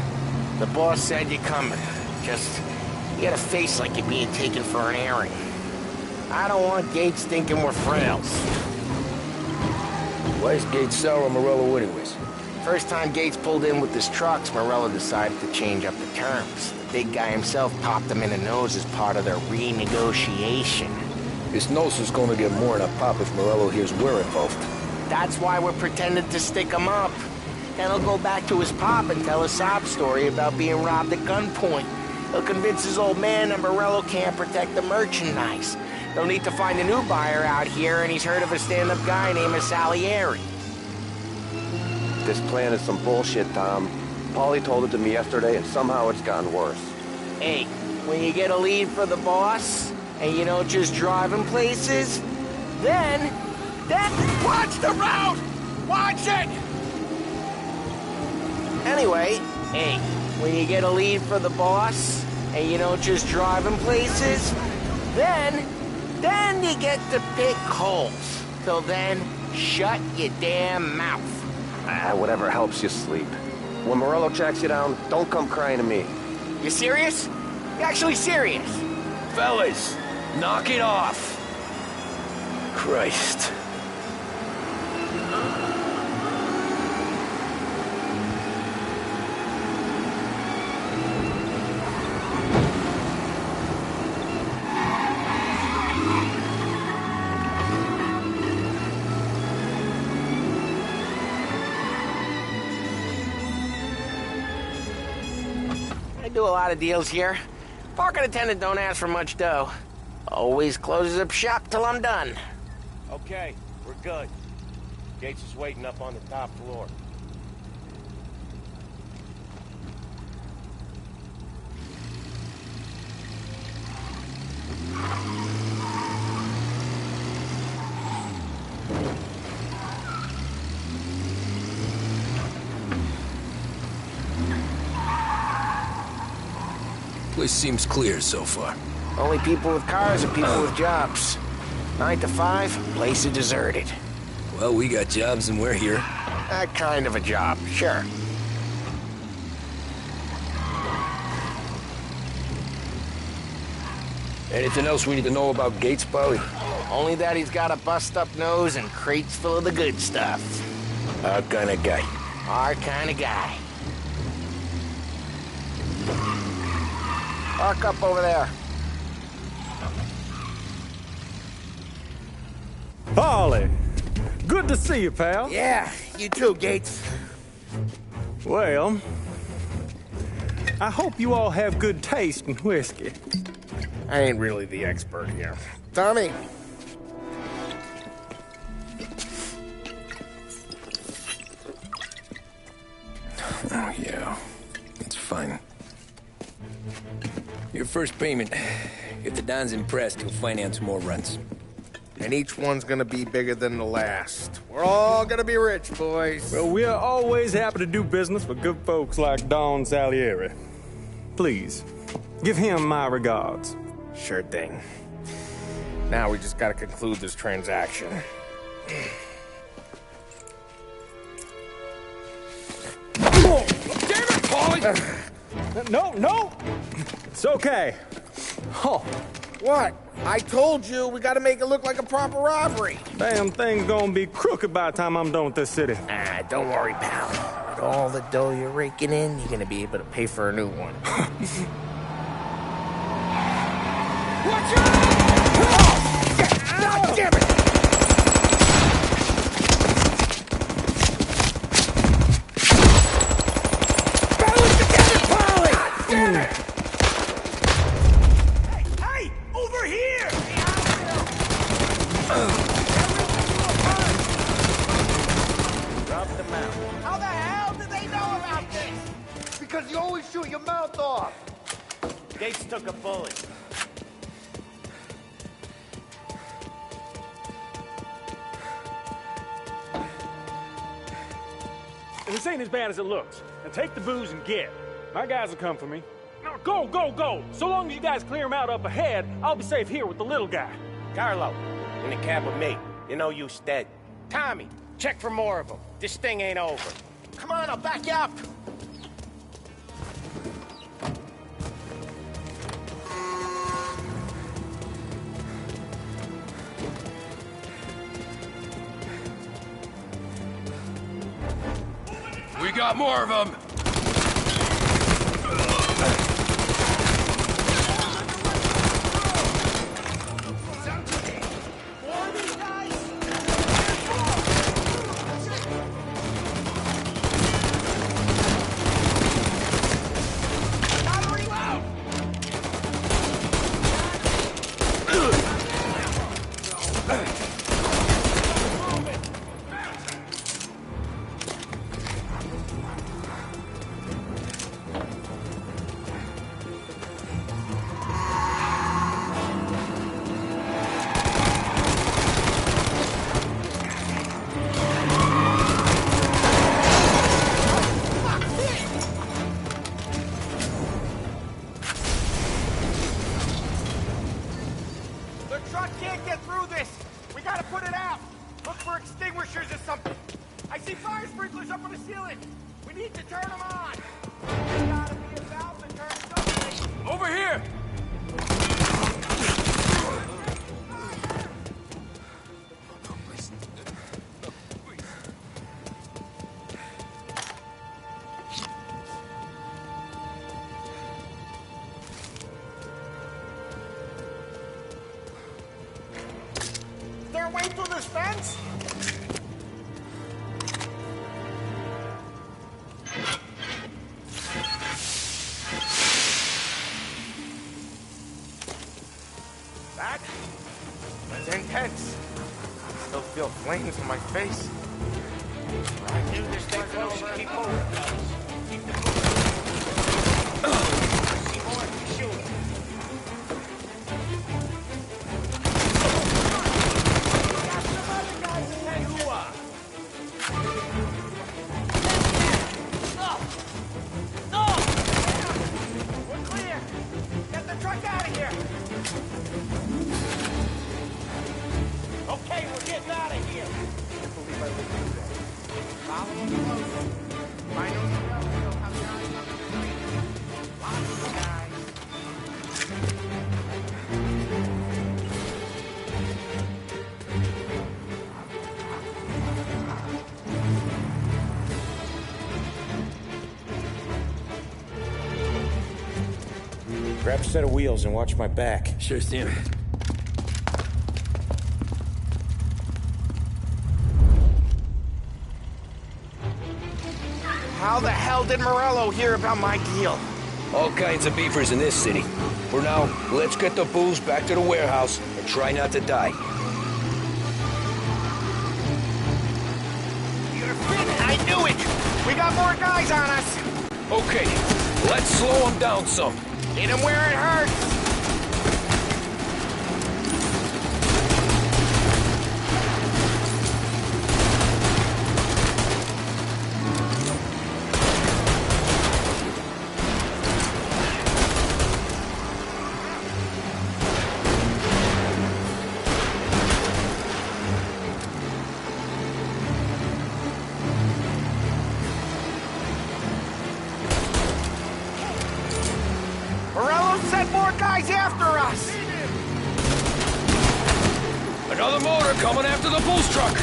The boss said you're coming. Just, Get a face like you're being taken for an airing. I don't want Gates thinking we're frails. Why is Gates sour on Morello anyways? First time Gates pulled in with his trucks, Morello decided to change up the terms. The big guy himself popped him in the nose as part of their renegotiation. His nose is gonna get more than a pop if Morello hears we're involved. That's why we're pretending to stick him up. Then he'll go back to his pop and tell a sob story about being robbed at gunpoint. He'll convince his old man that Morello can't protect the merchandise. They'll need to find a new buyer out here, and he's heard of a stand-up guy named Salieri. This plan is some bullshit, Tom. Paulie told it to me yesterday, and somehow it's gotten worse. Hey, when you get a lead for the boss, and you don't just drive him places, then... Watch the road! Watch it! Anyway, hey, when you get a lead for the boss, and you don't just drive him places, then you get to pick holes. Till then, shut your damn mouth. Whatever helps you sleep. When Morello tracks you down, don't come crying to me. You serious? You actually serious? Fellas, knock it off. Christ. I do a lot of deals here. Parking attendant don't ask for much dough. Always closes up shop till I'm done. Okay, we're good. Gates is waiting up on the top floor. Place seems clear so far. Only people with cars are people with jobs. 9 to 5, place is deserted. Well, we got jobs and we're here. That kind of a job, sure. Anything else we need to know about Gates, Paulie? Only that he's got a bust-up nose and crates full of the good stuff. Our kind of guy. Our kind of guy. Park up over there. Paulie, good to see you, pal. Yeah, you too, Gates. Well, I hope you all have good taste in whiskey. I ain't really the expert here. Tommy. Oh, yeah. It's fine. Your first payment. If the Don's impressed, he'll finance more runs. And each one's gonna be bigger than the last. We're all gonna be rich, boys. Well, we are always happy to do business with good folks like Don Salieri. Please, give him my regards. Sure thing. Now we just gotta conclude this transaction. Oh, damn it, Paulie! No! It's okay. Oh. What? I told you, we gotta make it look like a proper robbery. Damn thing's gonna be crooked by the time I'm done with this city. Don't worry, pal. With all the dough you're raking in, you're gonna be able to pay for a new one. Watch out! God damn it! Balance together, Paulie! Damn it! Hey! Over here! Drop them out. How the hell did they know about this? Because you always shoot your mouth off. Gates took a bullet. This ain't as bad as it looks. Now take the booze and get. My guys will come for me. Now go! So long as you guys clear him out up ahead, I'll be safe here with the little guy. Carlo, in the cab with me. You know you dead. Tommy, check for more of them. This thing ain't over. Come on, I'll back you up. got more of them! That's intense. Still feel flames on my face. I knew this Stay wasn't close over. and keep moving, fellas. Keep it moving. See more, you shoot. Grab a set of wheels and watch my back. Sure, Sam. How the hell did Morello hear about my deal? All kinds of beefers in this city. For now, let's get the booze back to the warehouse and try not to die. You're fit! I knew it! We got more guys on us! Okay, let's slow them down some. Hit him where it hurts! After us! Another motor coming after the booze truck!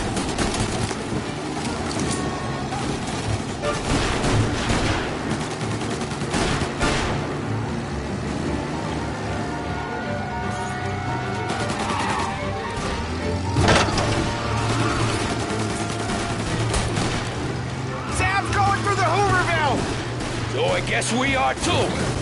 Sam's going through the Hooverville! So I guess we are too!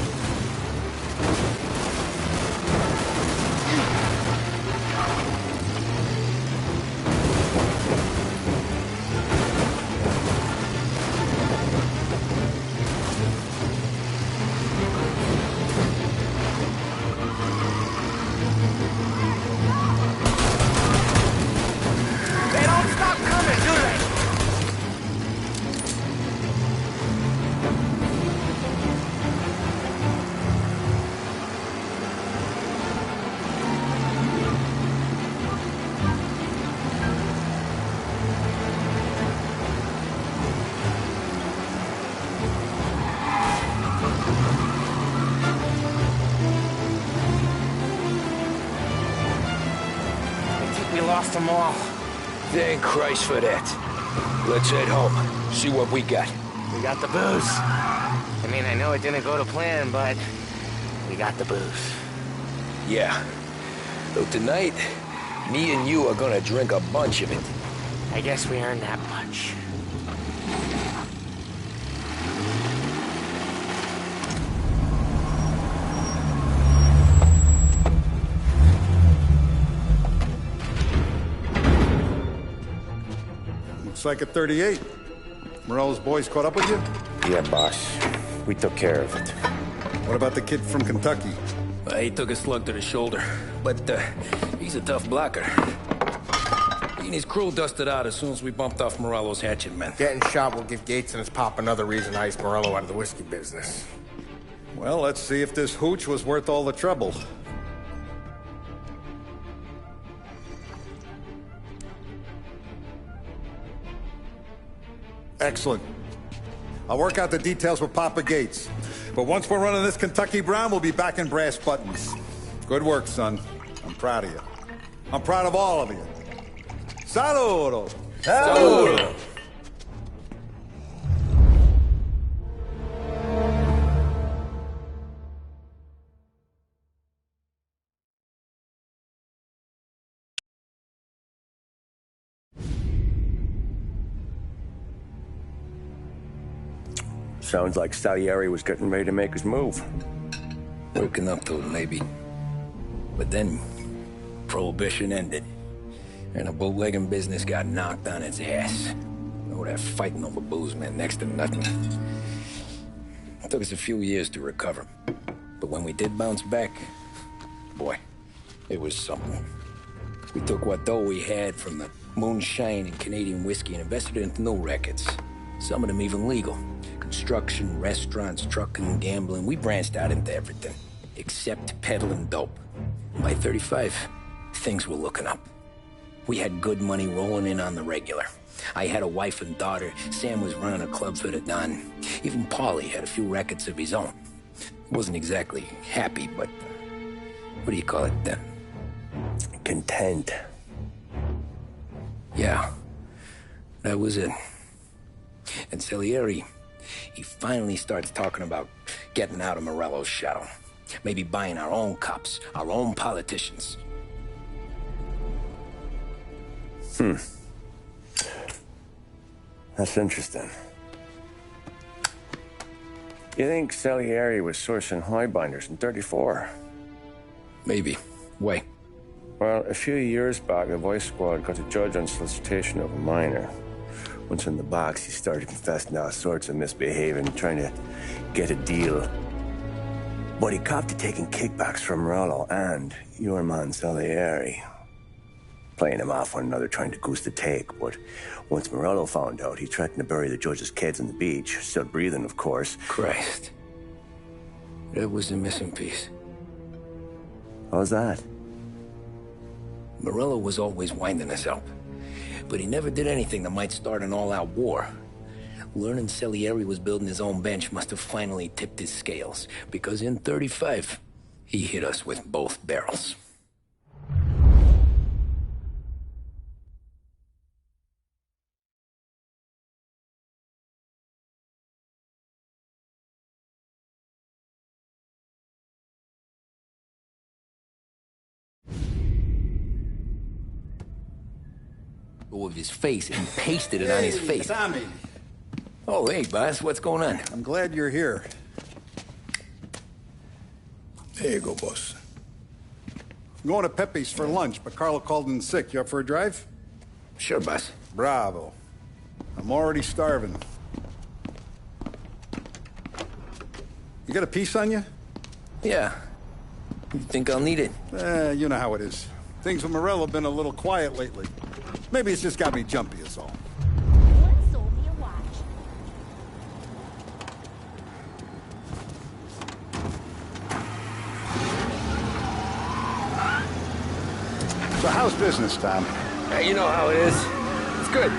Lost them all. Thank Christ for that. Let's head home, see what we got. We got the booze. I mean, I know it didn't go to plan, but we got the booze. Yeah. Though tonight, me and you are gonna drink a bunch of it. I guess we earned that much. Looks like a 38. Morello's boys caught up with you? Yeah, boss. We took care of it. What about the kid from Kentucky? He took a slug to the shoulder, but he's a tough blocker. He and his crew dusted out as soon as we bumped off Morello's hatchet men. Getting shot will give Gates and his pop another reason to ice Morello out of the whiskey business. Well, let's see if this hooch was worth all the trouble. Excellent. I'll work out the details with Papa Gates. But once we're running this Kentucky Brown, we'll be back in brass buttons. Good work, son. I'm proud of you. I'm proud of all of you. Saludo! Saludo! Sounds like Salieri was getting ready to make his move. Working up to it, maybe. But then, Prohibition ended. And the bootlegging business got knocked on its ass. Oh, that fighting over booze meant next to nothing. It took us a few years to recover. But when we did bounce back, boy, it was something. We took what dough we had from the moonshine and Canadian whiskey and invested it into new rackets. Some of them even legal. Construction, restaurants, trucking, gambling. We branched out into everything, except peddling dope. By 35, things were looking up. We had good money rolling in on the regular. I had a wife and daughter. Sam was running a club for the Don. Even Paulie had a few rackets of his own. Wasn't exactly happy, but what do you call it then? Content. Yeah, that was it. And Salieri, he finally starts talking about getting out of Morello's shadow. Maybe buying our own cops, our own politicians. That's interesting. You think Salieri was sourcing highbinders in 34? Maybe. Why? Well, a few years back, the Vice Squad got a judge on solicitation of a minor. Once in the box, he started confessing all sorts of misbehaving, trying to get a deal. But he copped to taking kickbacks from Morello and your man Salieri. Playing him off one another, trying to goose the take. But once Morello found out, he threatened to bury the judge's kids on the beach. Still breathing, of course. Christ. That was the missing piece. How's that? Morello was always winding us up. But he never did anything that might start an all-out war. Learning Salieri was building his own bench must have finally tipped his scales. Because in 35, he hit us with both barrels. Of his face and pasted it on his face. Tommy. Oh, hey, boss, what's going on? I'm glad you're here. There you go, boss. I'm going to Pepe's for lunch, but Carlo called in sick. You up for a drive? Sure, boss. Bravo. I'm already starving. You got a piece on you? Yeah. You think I'll need it? You know how it is. Things with Morello have been a little quiet lately. Maybe it's just got me jumpy is all. Sold me a watch. So how's business, Tom? You know how it is. It's good.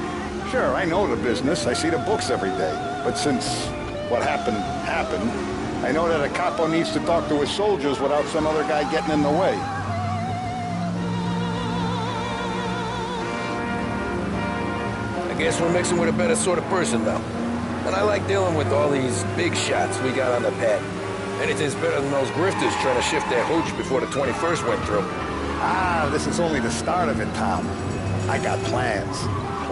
Sure, I know the business. I see the books every day. But since what happened, I know that a capo needs to talk to his soldiers without some other guy getting in the way. I guess we're mixing with a better sort of person now. And I like dealing with all these big shots we got on the pad. Anything's better than those grifters trying to shift their hooch before the 21st went through. Ah, this is only the start of it, Tom. I got plans.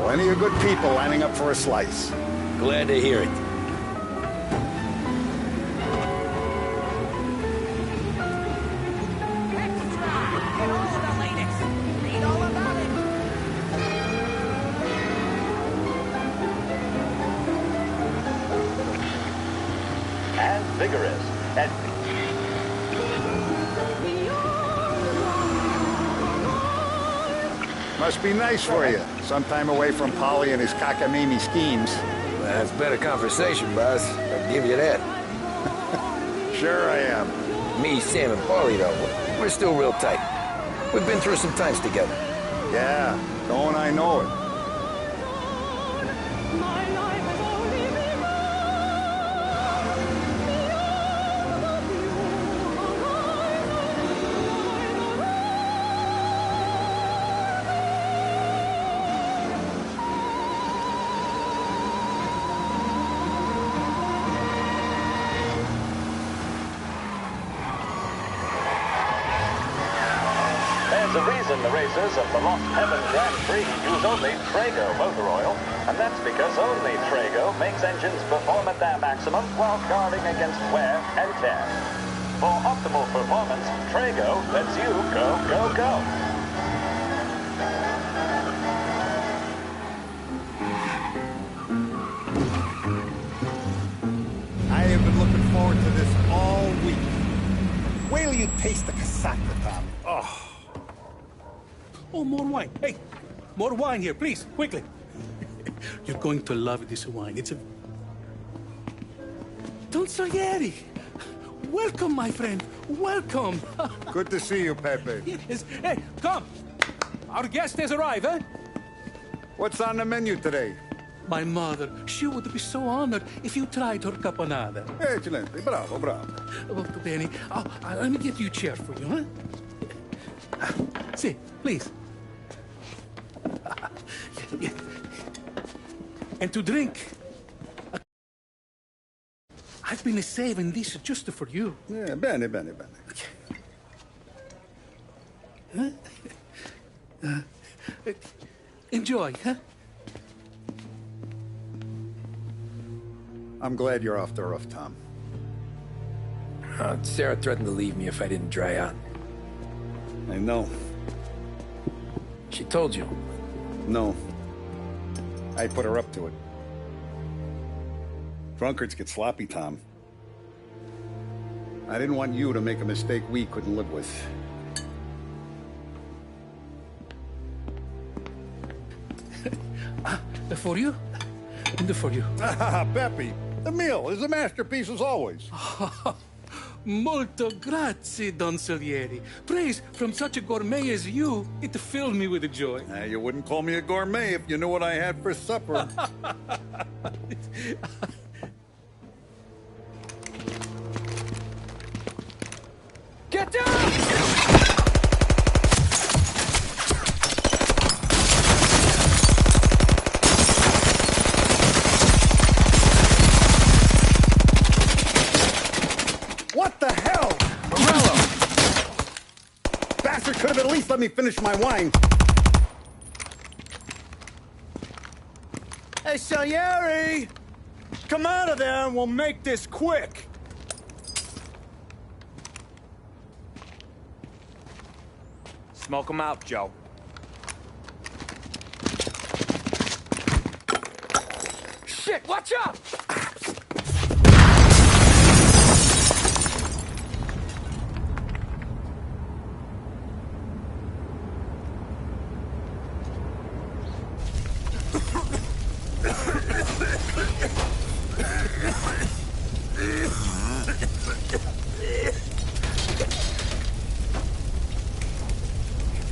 Plenty of good people lining up for a slice. Glad to hear it. And vigorous. And Must be nice for you. Some time away from Polly and his cockamamie schemes. That's better conversation, boss. I'll give you that. Sure I am. Me, Sam, and Paulie, though, we're still real tight. We've been through some times together. Yeah, don't I know it. there's a reason the racers of the Lost Heaven Grand Prix use only Trago motor oil, and that's because only Trago makes engines perform at their maximum while guarding against wear and tear. For optimal performance, Trago lets you go, go, go. I have been looking forward to this all week. Wait till you taste the casaca, Tom. Oh. Oh, more wine. Hey, more wine here, please, quickly. You're going to love this wine. It's a... Don Salieri. Welcome, my friend. Welcome. Good to see you, Pepe. Yes. Hey, come. Our guest has arrived, eh? What's on the menu today? My mother, she would be so honored if you tried her caponata. Excellent. Bravo, bravo. Molto bene. Oh, let me get you a chair for you, huh? See, please. And to drink. I've been saving this just for you. Yeah, bene, bene, bene. Enjoy, huh? I'm glad you're off the roof, Tom. Sarah threatened to leave me if I didn't dry out. I know. She told you? No. I put her up to it. Drunkards get sloppy, Tom. I didn't want you to make a mistake we couldn't live with. For you? And for you. Pepe, the meal is a masterpiece as always. Molto grazie, Don Salieri. Praise from such a gourmet as you, it filled me with joy. You wouldn't call me a gourmet if you knew what I had for supper. Get down! What the hell? Morello! Bastard could have at least let me finish my wine. Hey, Salieri! Come out of there and we'll make this quick. Smoke 'em out, Joe. Shit, watch out!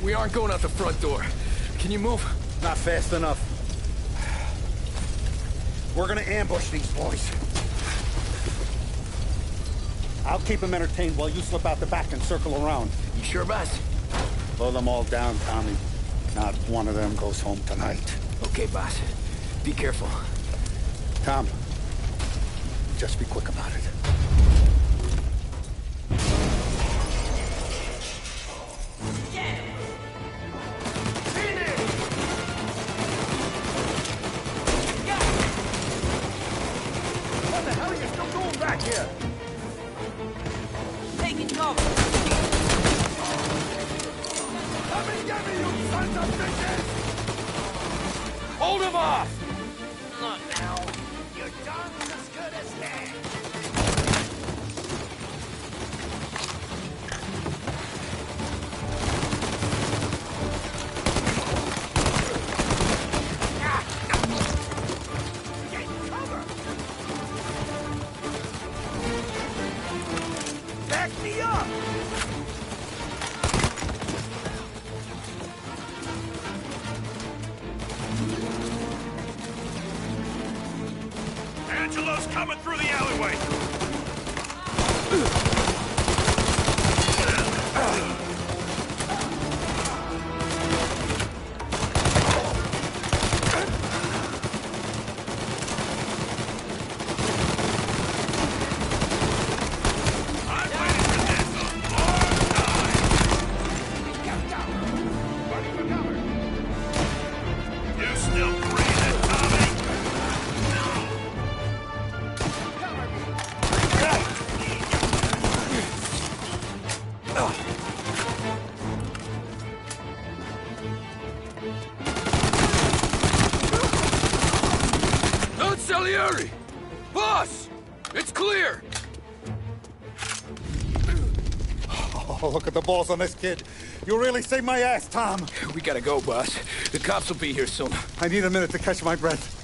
We aren't going out the front door. Can you move? Not fast enough. We're gonna ambush these boys. I'll keep them entertained while you slip out the back and circle around. You sure, boss? Blow them all down, Tommy. Not one of them goes home tonight. Okay, boss. Be careful. Tom, Just be quick about it. What the hell are you still doing back here? Taking cover. Come and get me, you sons of bitches! Hold him off! Not now. Your tongue's as good as dead. Get cover! Back me up! Angelo's coming through the alleyway! You still breathing, Tommy? Don't Salieri! Boss! It's clear! Oh, look at the balls on this kid. You really saved my ass, Tom. We gotta go, boss. The cops will be here soon. I need a minute to catch my breath.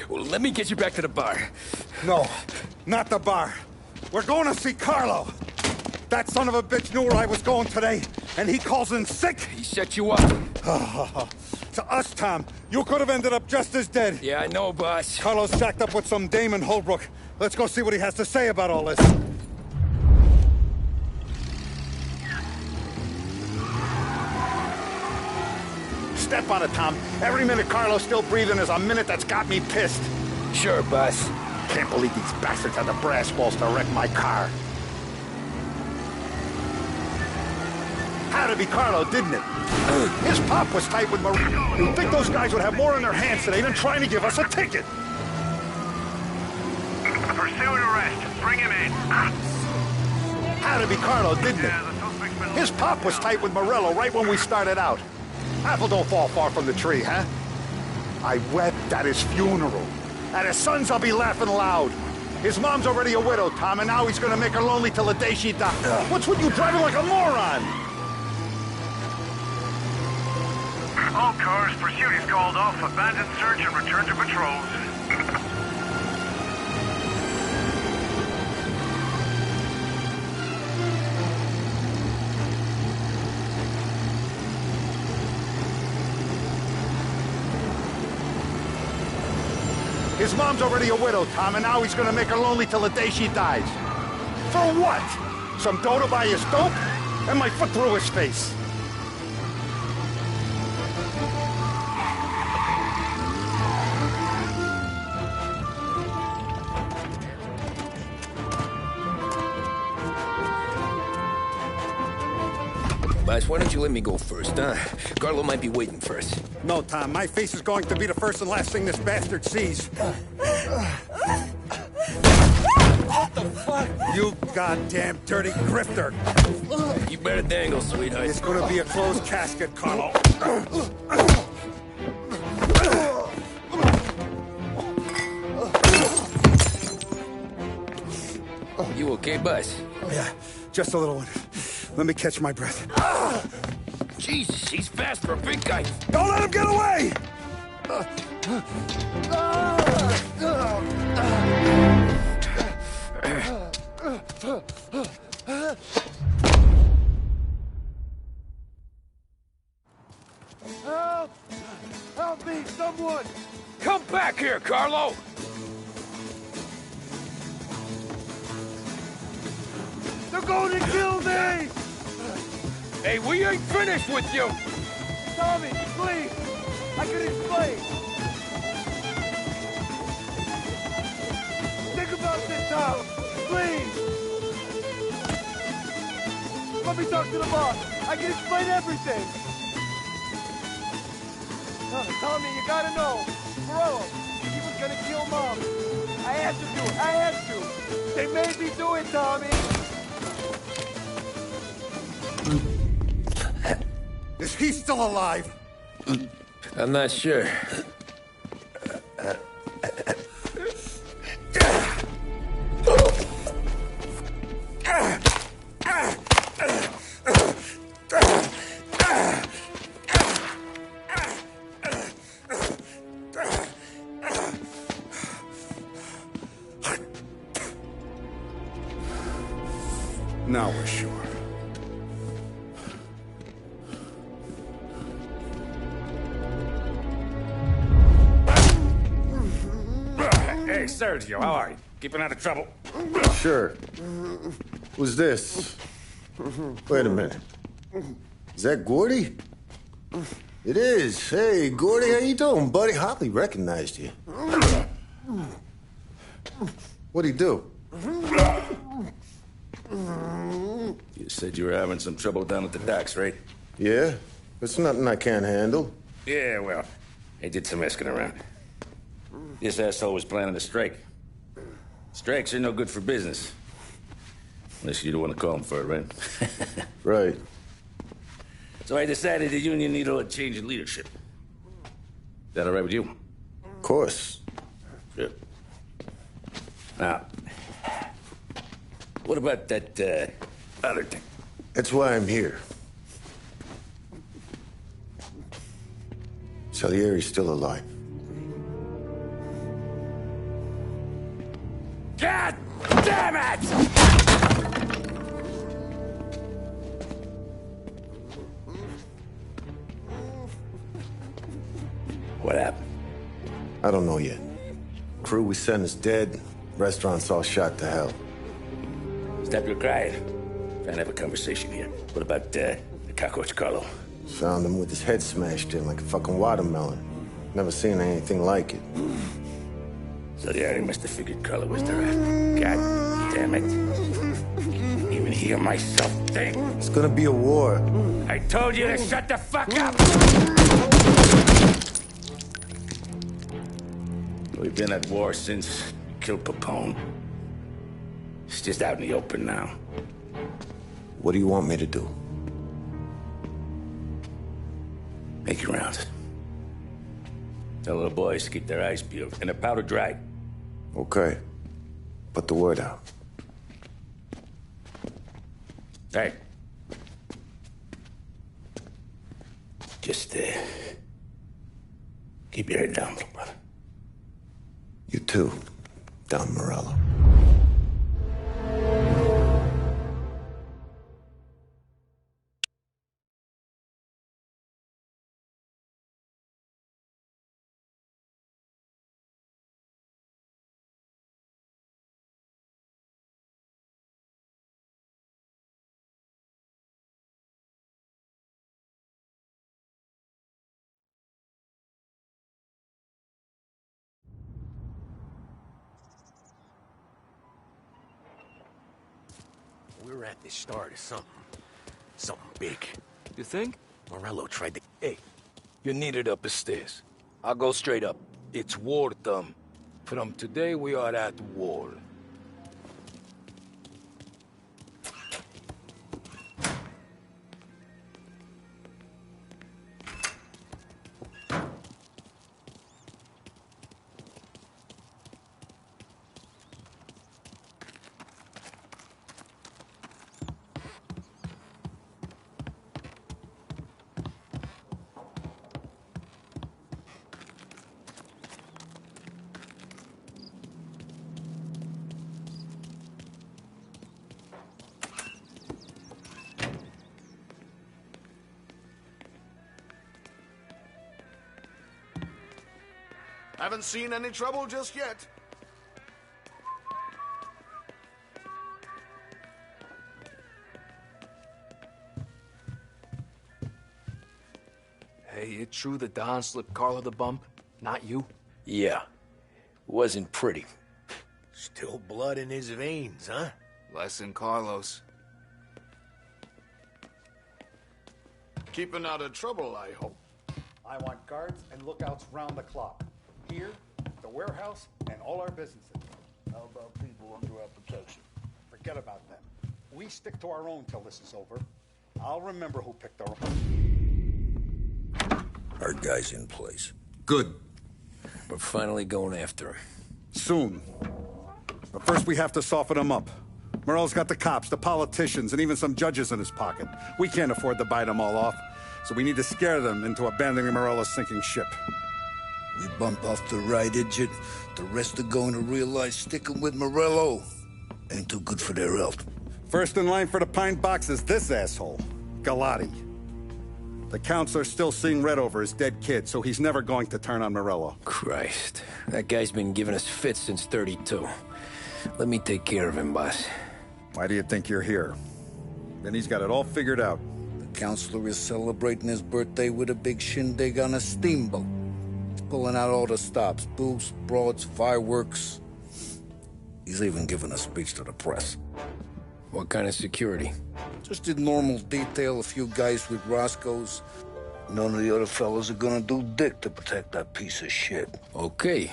Well, let me get you back to the bar. No, not the bar. We're going to see Carlo. That son of a bitch knew where I was going today, and he calls in sick. He set you up. To us, Tom, you could have ended up just as dead. Yeah, I know, boss. Carlo's jacked up with some dame in Holbrook. Let's go see what he has to say about all this. Step on it, Tom. Every minute Carlo's still breathing is a minute that's got me pissed. Sure, boss. Can't believe these bastards had the brass balls to wreck my car. Had to be Carlo, didn't it? His pop was tight with Marie. You'd think those guys would have more in their hands today than trying to give us a ticket. Pursuit arrest. Bring him in. Had to be Carlo, didn't it? His pop was tight with Morello right when we started out. Apple don't fall far from the tree, huh? I wept at his funeral. At his son's, I'll be laughing loud. His mom's already a widow, Tom, and now he's gonna make her lonely till the day she dies. What's with you driving like a moron? All cars, pursuit is called off. Abandon search and return to patrols. His mom's already a widow, Tom, and now he's gonna make her lonely till the day she dies. For what? Some dough to buy his dope? And my foot through his face. Boss, why don't you let me go first, huh? Carlo might be waiting for us. No, Tom, my face is going to be the first and last thing this bastard sees. What the fuck? You goddamn dirty grifter. You better dangle, sweetheart. It's gonna be a closed casket, Carlo. You okay, boss? Yeah, just a little one. Let me catch my breath. Jesus, he's fast for a big guy. Don't let him get away! Help! Help me, someone! Come back here, Carlo! They're going to kill me! Hey, we ain't finished with you! Tommy, please! I can explain! Think about this, Tom. Please. Let me talk to the boss. I can explain everything. Tommy, you gotta know. Bro, he was gonna kill Mom. I had to do it. I had to. They made me do it, Tommy. Is he still alive? I'm not sure. Now we're sure. Hey, Sergio, how are you? Keeping out of trouble? Sure. Who's this? Wait a minute. Is that Gordy? It is. Hey, Gordy, how you doing, buddy? Hardly recognized you. What'd he do? You said you were having some trouble down at the docks, right? Yeah? It's nothing I can't handle. Yeah, well, I did some asking around. This asshole was planning a strike. Strikes are no good for business. Unless you don't want to call him for it, right? Right. So I decided the union needed a change in leadership. Is that all right with you? Of course. Good. Now, what about that, other thing? That's why I'm here. Salieri's still alive. God damn it! What happened? I don't know yet. Crew we sent is dead. Restaurant's all shot to hell. Stop your crying. Trying to have a conversation here. What about, the cockroach Carlo? Found him with his head smashed in like a fucking watermelon. Never seen anything like it. So the Ari must have figured Carlo was the rat. God damn it. Can't even hear myself think. It's gonna be a war. I told you to shut the fuck up! We've been at war since we killed Capone. It's just out in the open now. What do you want me to do? Make your rounds. Tell the boys to keep their eyes peeled and their powder dry. Okay. Put the word out. Hey. Just, keep your head down, little brother. You too, Don Morello. We're at the start of something. Something big. You think? Morello tried to... Hey, you're needed up the stairs. I'll go straight up. It's war, Thumb. From today, we are at war. Haven't seen any trouble just yet. Hey, it true that Don slipped Carlo the bump? Not you? Yeah. Wasn't pretty. Still blood in his veins, huh? Less than Carlos. Keeping out of trouble, I hope. I want guards and lookouts round the clock. Here, the warehouse, and all our businesses. How about people under our protection? Forget about them. We stick to our own till this is over. I'll remember who picked our own. Our guy's in place. Good. We're finally going after him. Soon. But first we have to soften him up. Morello's got the cops, the politicians, and even some judges in his pocket. We can't afford to bite them all off, so we need to scare them into abandoning Morello's sinking ship. We bump off the right idiot, the rest are going to realize sticking with Morello ain't too good for their health. First in line for the pine box is this asshole, Galati. The counselor's still seeing red over his dead kid, so he's never going to turn on Morello. Christ, that guy's been giving us fits since 32. Let me take care of him, boss. Why do you think you're here? Then he's got it all figured out. The counselor is celebrating his birthday with a big shindig on a steamboat. He's pulling out all the stops, booze, broads, fireworks. He's even giving a speech to the press. What kind of security? Just a normal detail, a few guys with Roscoe's. None of the other fellas are gonna do dick to protect that piece of shit. Okay.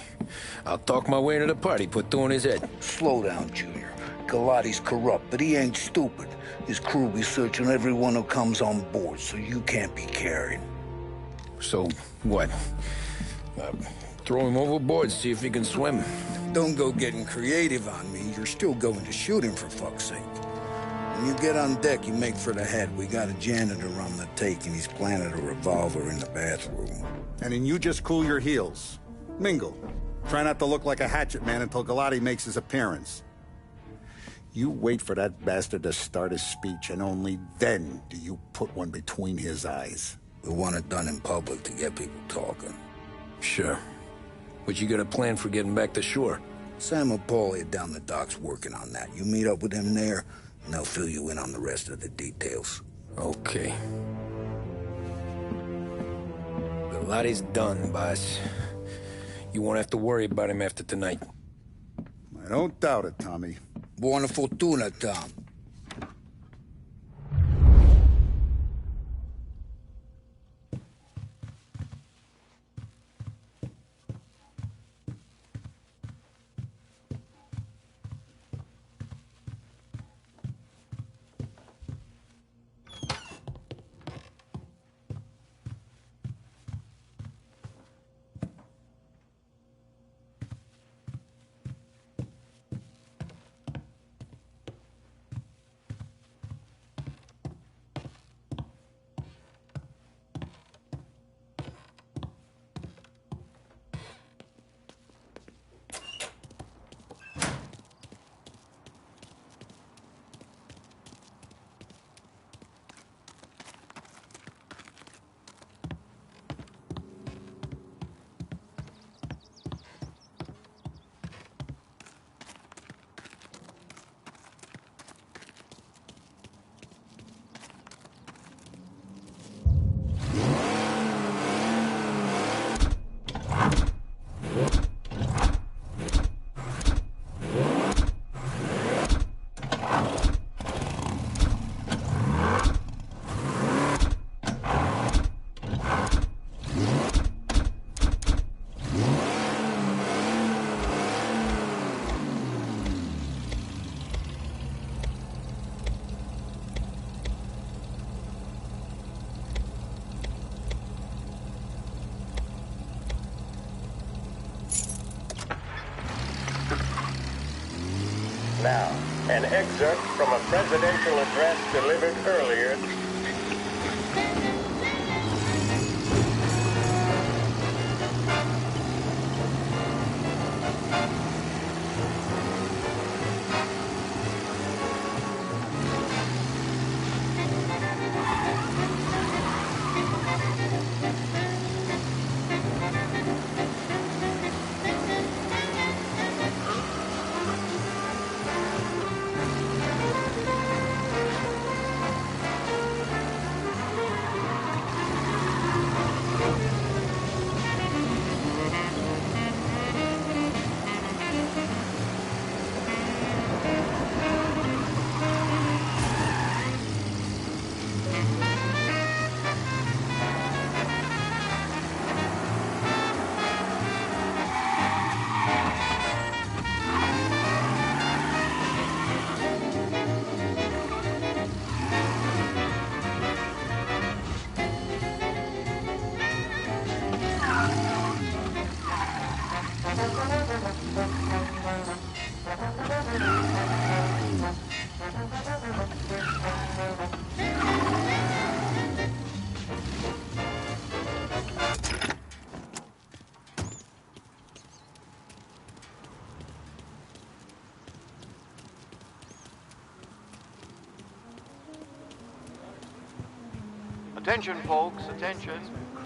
I'll talk my way into the party, put two in his head. Slow down, Junior. Galati's corrupt, but he ain't stupid. His crew be searching everyone who comes on board, so you can't be carried. So, what? Throw him overboard, see if he can swim. Don't go getting creative on me. You're still going to shoot him, for fuck's sake. When you get on deck, you make for the head. We got a janitor on the take, and he's planted a revolver in the bathroom. And then you just cool your heels. Mingle. Try not to look like a hatchet man until Galati makes his appearance. You wait for that bastard to start his speech, and only then do you put one between his eyes. We want it done in public to get people talking. Sure. But you got a plan for getting back to shore? Sam and Paulie are down the docks working on that. You meet up with them there, and they'll fill you in on the rest of the details. Okay. Galati's done, boss. You won't have to worry about him after tonight. I don't doubt it, Tommy. Buona fortuna, Tom. Now, an excerpt from a presidential address delivered earlier. Attention, folks, attention.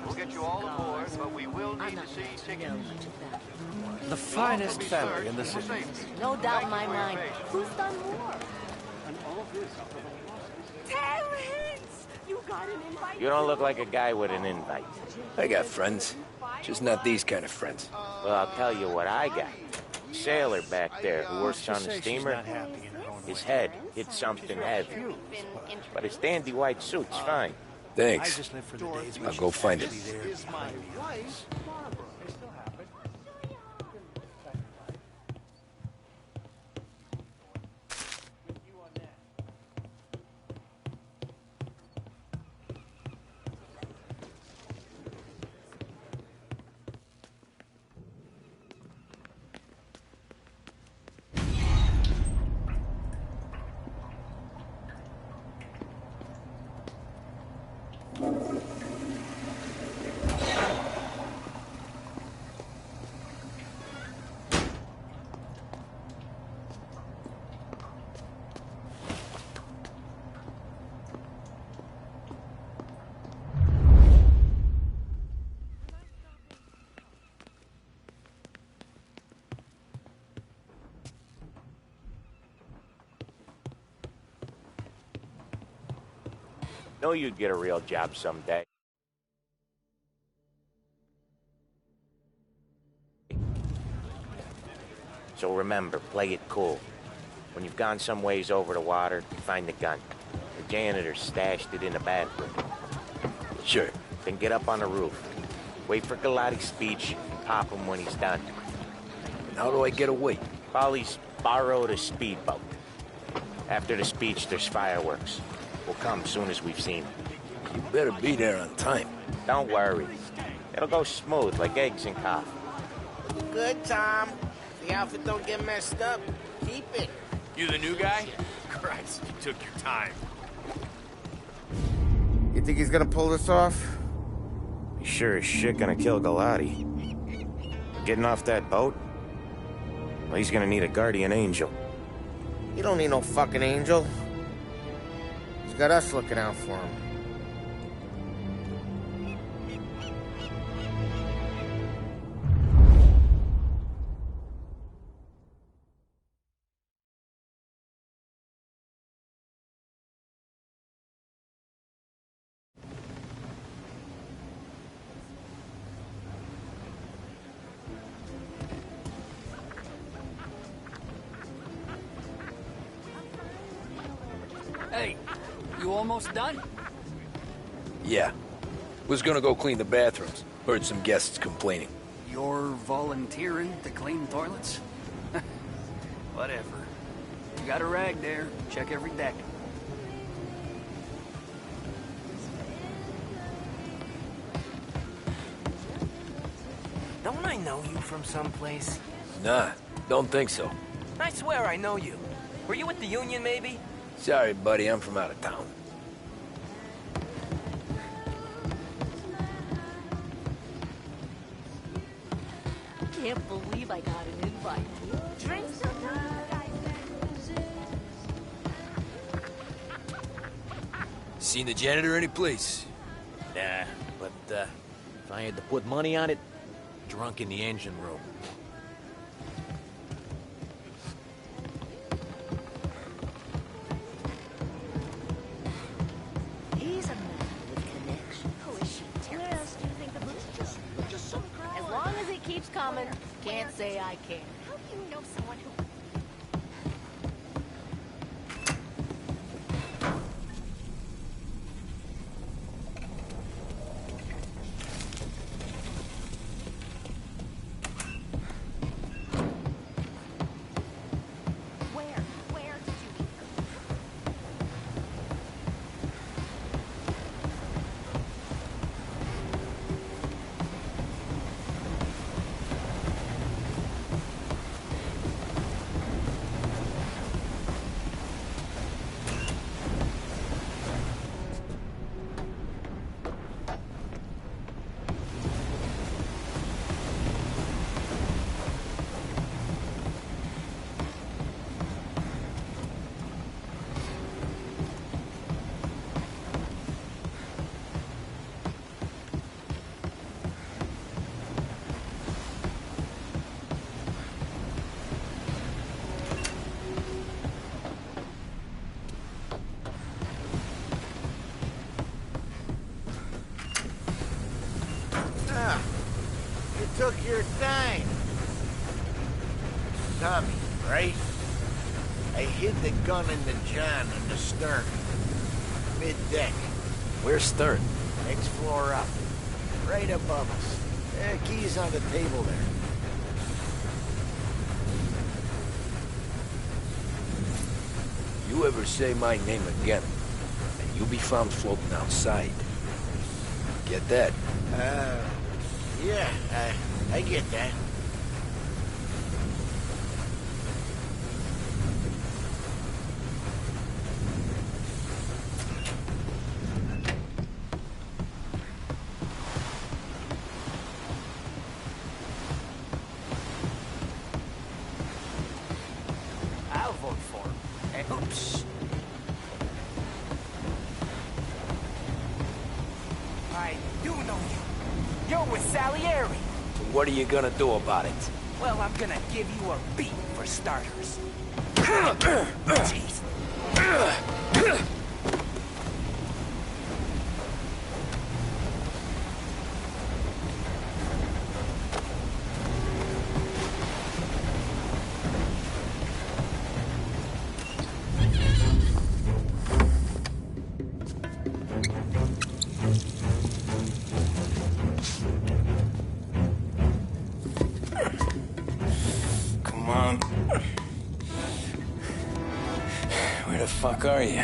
We'll get you all aboard, but we will need to see tickets. The finest family in the city. No doubt in my mind. Who's done more? Terrence! You got an invite? You don't look like a guy with an invite. I got friends. Just not these kind of friends. Well, I'll tell you what I got. Sailor back there who works on the steamer. His head hit something heavy. But his dandy white suit's fine. Thanks. I'll go find it. Know you'd get a real job someday. So remember, play it cool. When you've gone some ways over the water, find the gun. The janitor stashed it in the bathroom. Sure. Then get up on the roof. Wait for Galati's speech, and pop him when he's done. And how do I get away? Polly's borrowed a speedboat. After the speech, there's fireworks. We'll come soon as we've seen him. You better be there on time. Don't worry. It'll go smooth like eggs and coffee. Good, Tom. The outfit don't get messed up. Keep it. You the new guy? Christ, you took your time. You think he's gonna pull this off? He's sure as shit gonna kill Galati. Getting off that boat? Well, he's gonna need a guardian angel. You don't need no fucking angel. He's got us looking out for him. Hey, you almost done? Yeah. Was gonna go clean the bathrooms. Heard some guests complaining. You're volunteering to clean toilets? Whatever. You got a rag there. Check every deck. Don't I know you from someplace? Nah, don't think so. I swear I know you. Were you at the Union, maybe? Sorry, buddy, I'm from out of town. Can't believe I got an invite. Drinks till time. Seen the janitor any place? Nah, but if I had to put money on it, drunk in the engine room. He's a man with connection. Oh, is she? Where else do you think the booze just some girl? As long as it keeps coming, can't say I can't. How do you know someone who... took your time. Tommy, right? I hid the gun in the John in the stern. Mid-deck. Where's stern? Next floor up. Right above us. Key's on the table there. You ever say my name again, and you'll be found floating outside. Get that? Yeah, I get that. I'll vote for him. And oops. I do know you. You're with Salieri. So what are you gonna do about it? Well, I'm gonna give you a beat for starters. Jeez. Come on. Where the fuck are you?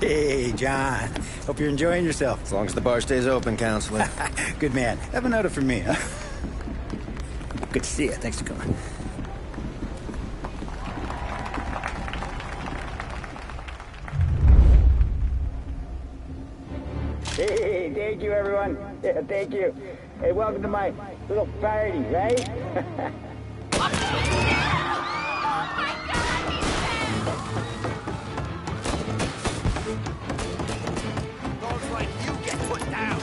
Hey, John. Hope you're enjoying yourself. As long as the bar stays open, counselor. Good man. Have a note from me, huh? Good to see you. Thanks for coming. Hey, thank you, everyone. Yeah, thank you. Hey, welcome to my little party, right? Dogs like you get put down.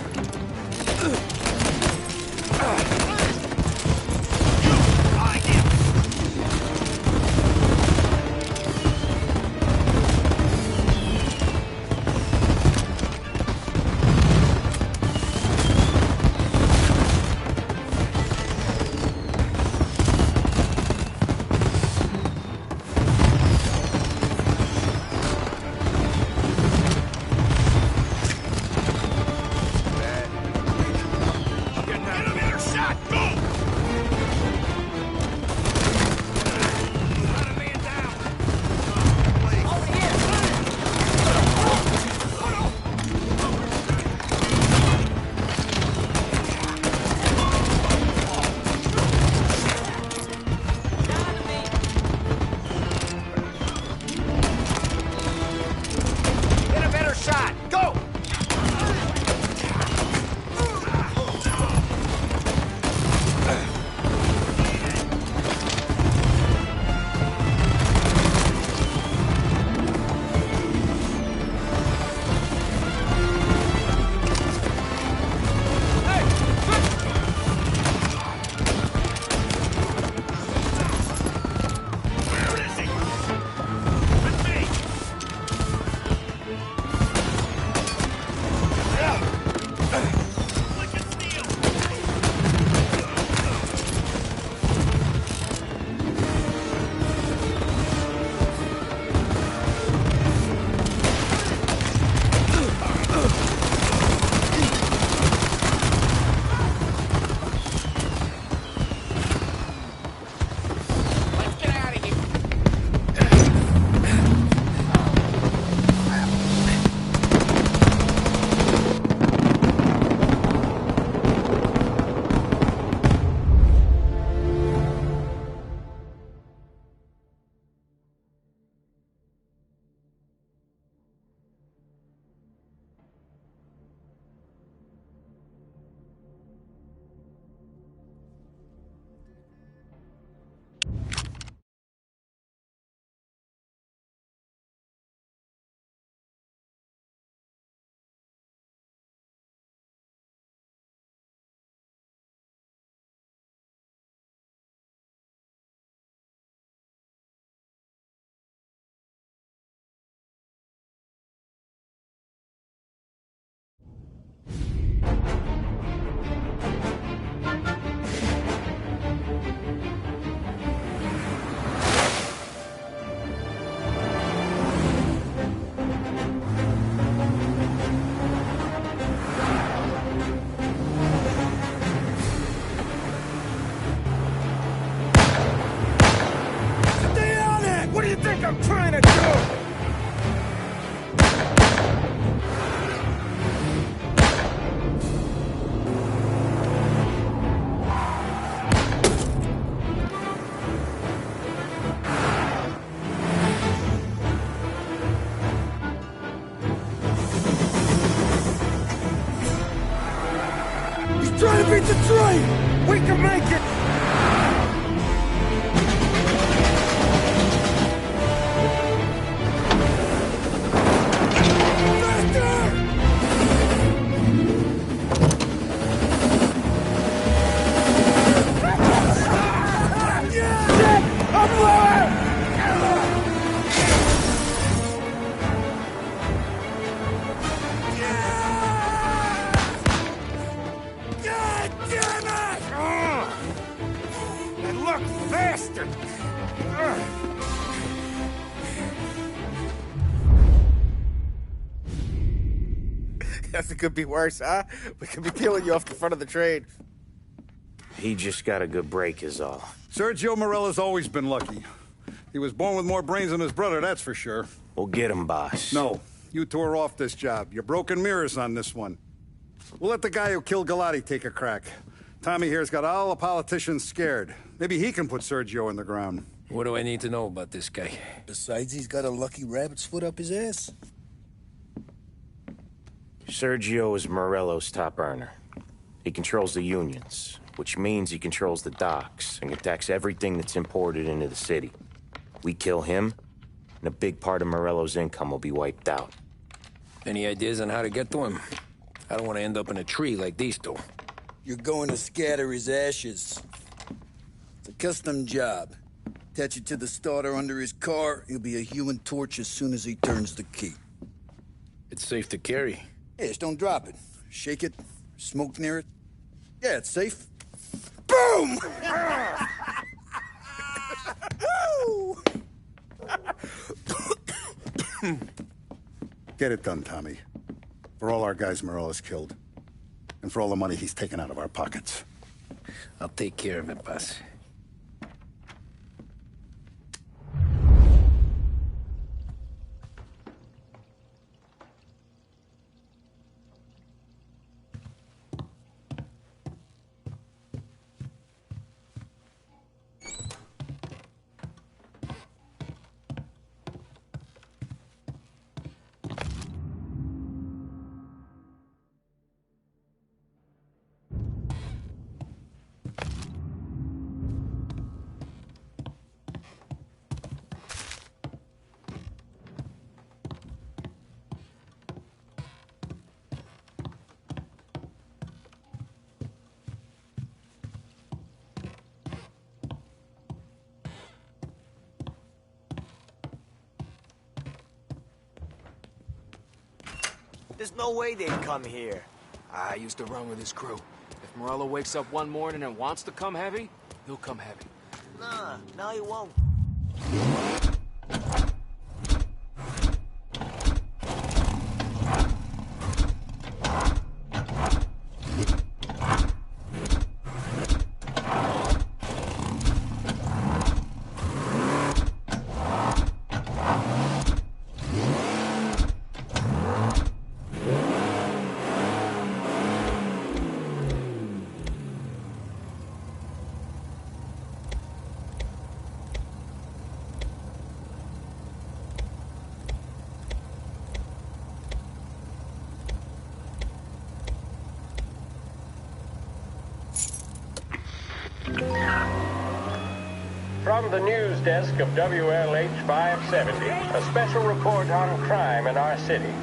It's a train! We can make it! Guess it could be worse, huh? We could be peeling you off the front of the train. He just got a good break is all. Sergio Morella's always been lucky. He was born with more brains than his brother, that's for sure. We'll get him, boss. No, you tore off this job. You're broken mirrors on this one. We'll let the guy who killed Galati take a crack. Tommy here's got all the politicians scared. Maybe he can put Sergio in the ground. What do I need to know about this guy? Besides, he's got a lucky rabbit's foot up his ass. Sergio is Morello's top earner. He controls the unions, which means he controls the docks and can tax everything that's imported into the city. We kill him, and a big part of Morello's income will be wiped out. Any ideas on how to get to him? I don't want to end up in a tree like these two. You're going to scatter his ashes. It's a custom job. Attach it to the starter under his car. He'll be a human torch as soon as he turns the key. It's safe to carry. Yeah, just don't drop it. Shake it, smoke near it. Yeah, it's safe. Boom! Get it done, Tommy. For all our guys Morella's killed. And for all the money he's taken out of our pockets. I'll take care of it, boss. There's no way they'd come here. I used to run with his crew. If Morello wakes up one morning and wants to come heavy, he'll come heavy. Nah, no he won't. From the news desk of WLH 570, a special report on crime in our city.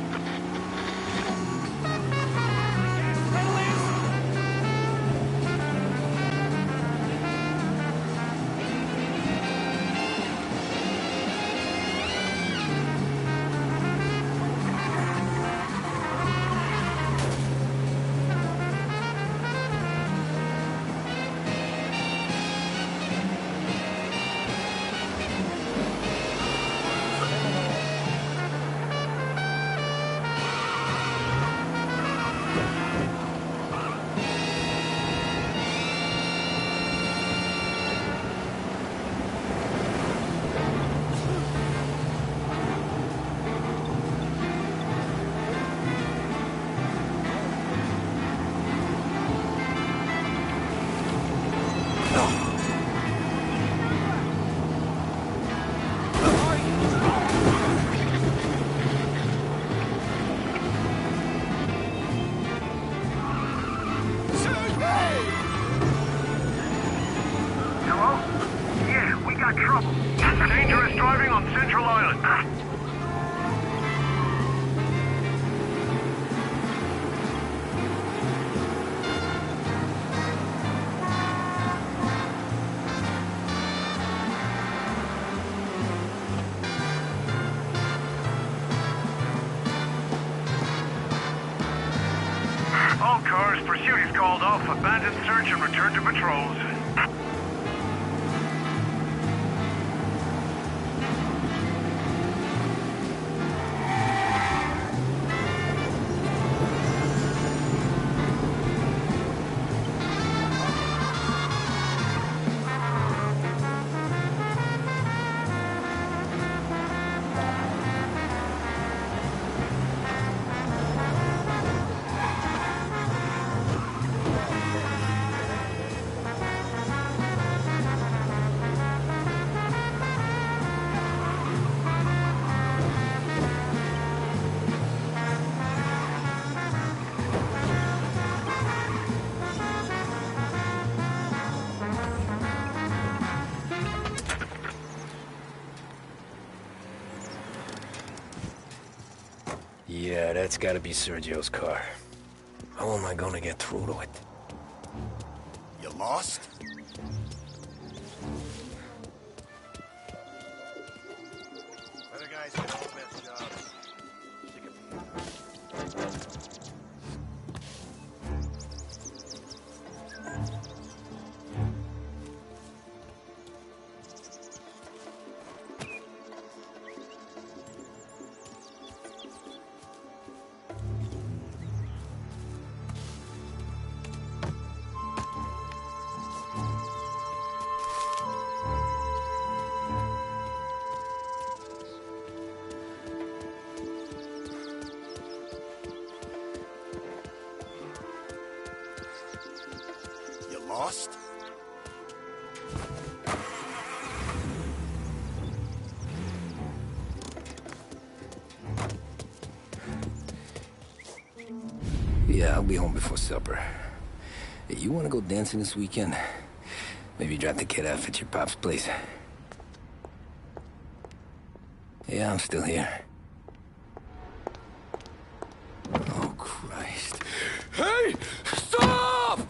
cars. Pursuit is called off. Abandon search and return to patrols. Yeah, that's gotta be Sergio's car. How am I gonna get through to it? You lost? Other guys get all the best jobs. Stick it to you. Lost? Yeah, I'll be home before supper. Hey, you wanna go dancing this weekend? Maybe drop the kid off at your pop's place. Yeah, I'm still here. Oh, Christ. Hey! Stop!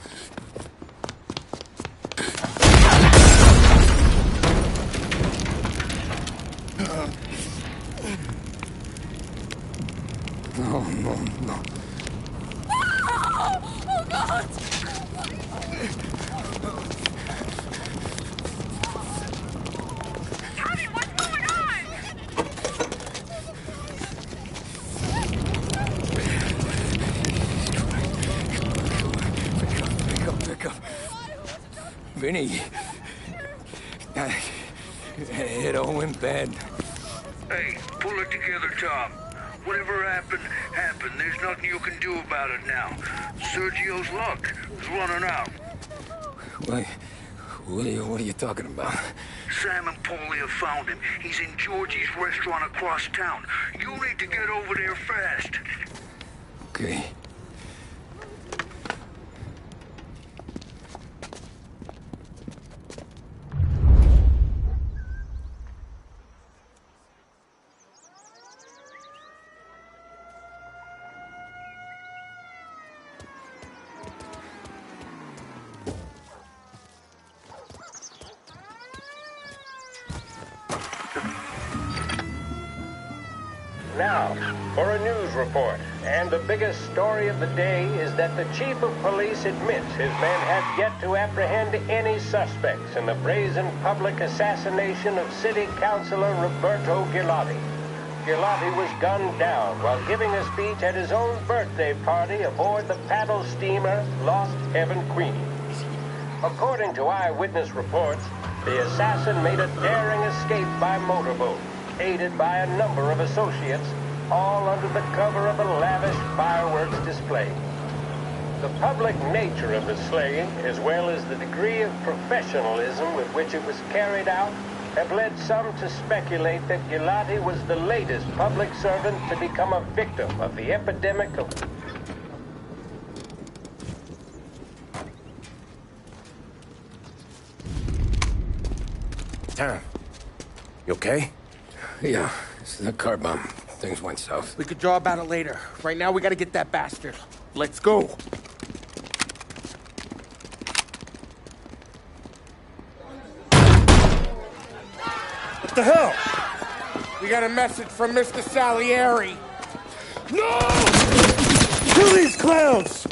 No, no, no. Oh, God! Johnny, what's going on? Pick up. Vinny. It all went bad. Hey, pull it together, Tom. Whatever happened, happened. There's nothing you can do about it now. Sergio's luck is running out. What are you talking about? Sam and Paulie have found him. He's in Georgie's restaurant across town. You need to get over there fast. Okay. Now, for a news report. And the biggest story of the day is that the chief of police admits his men have yet to apprehend any suspects in the brazen public assassination of City Councilor Roberto Gilotti. Gilotti was gunned down while giving a speech at his own birthday party aboard the paddle steamer Lost Heaven Queen. According to eyewitness reports, the assassin made a daring escape by motorboat, aided by a number of associates, all under the cover of a lavish fireworks display. The public nature of the slaying, as well as the degree of professionalism with which it was carried out, have led some to speculate that Gilotti was the latest public servant to become a victim of the epidemic of... Tom, you okay? Yeah, it's a car bomb. Things went south. We could draw about it later. Right now, we gotta get that bastard. Let's go. What the hell? We got a message from Mr. Salieri. No! Kill these clowns!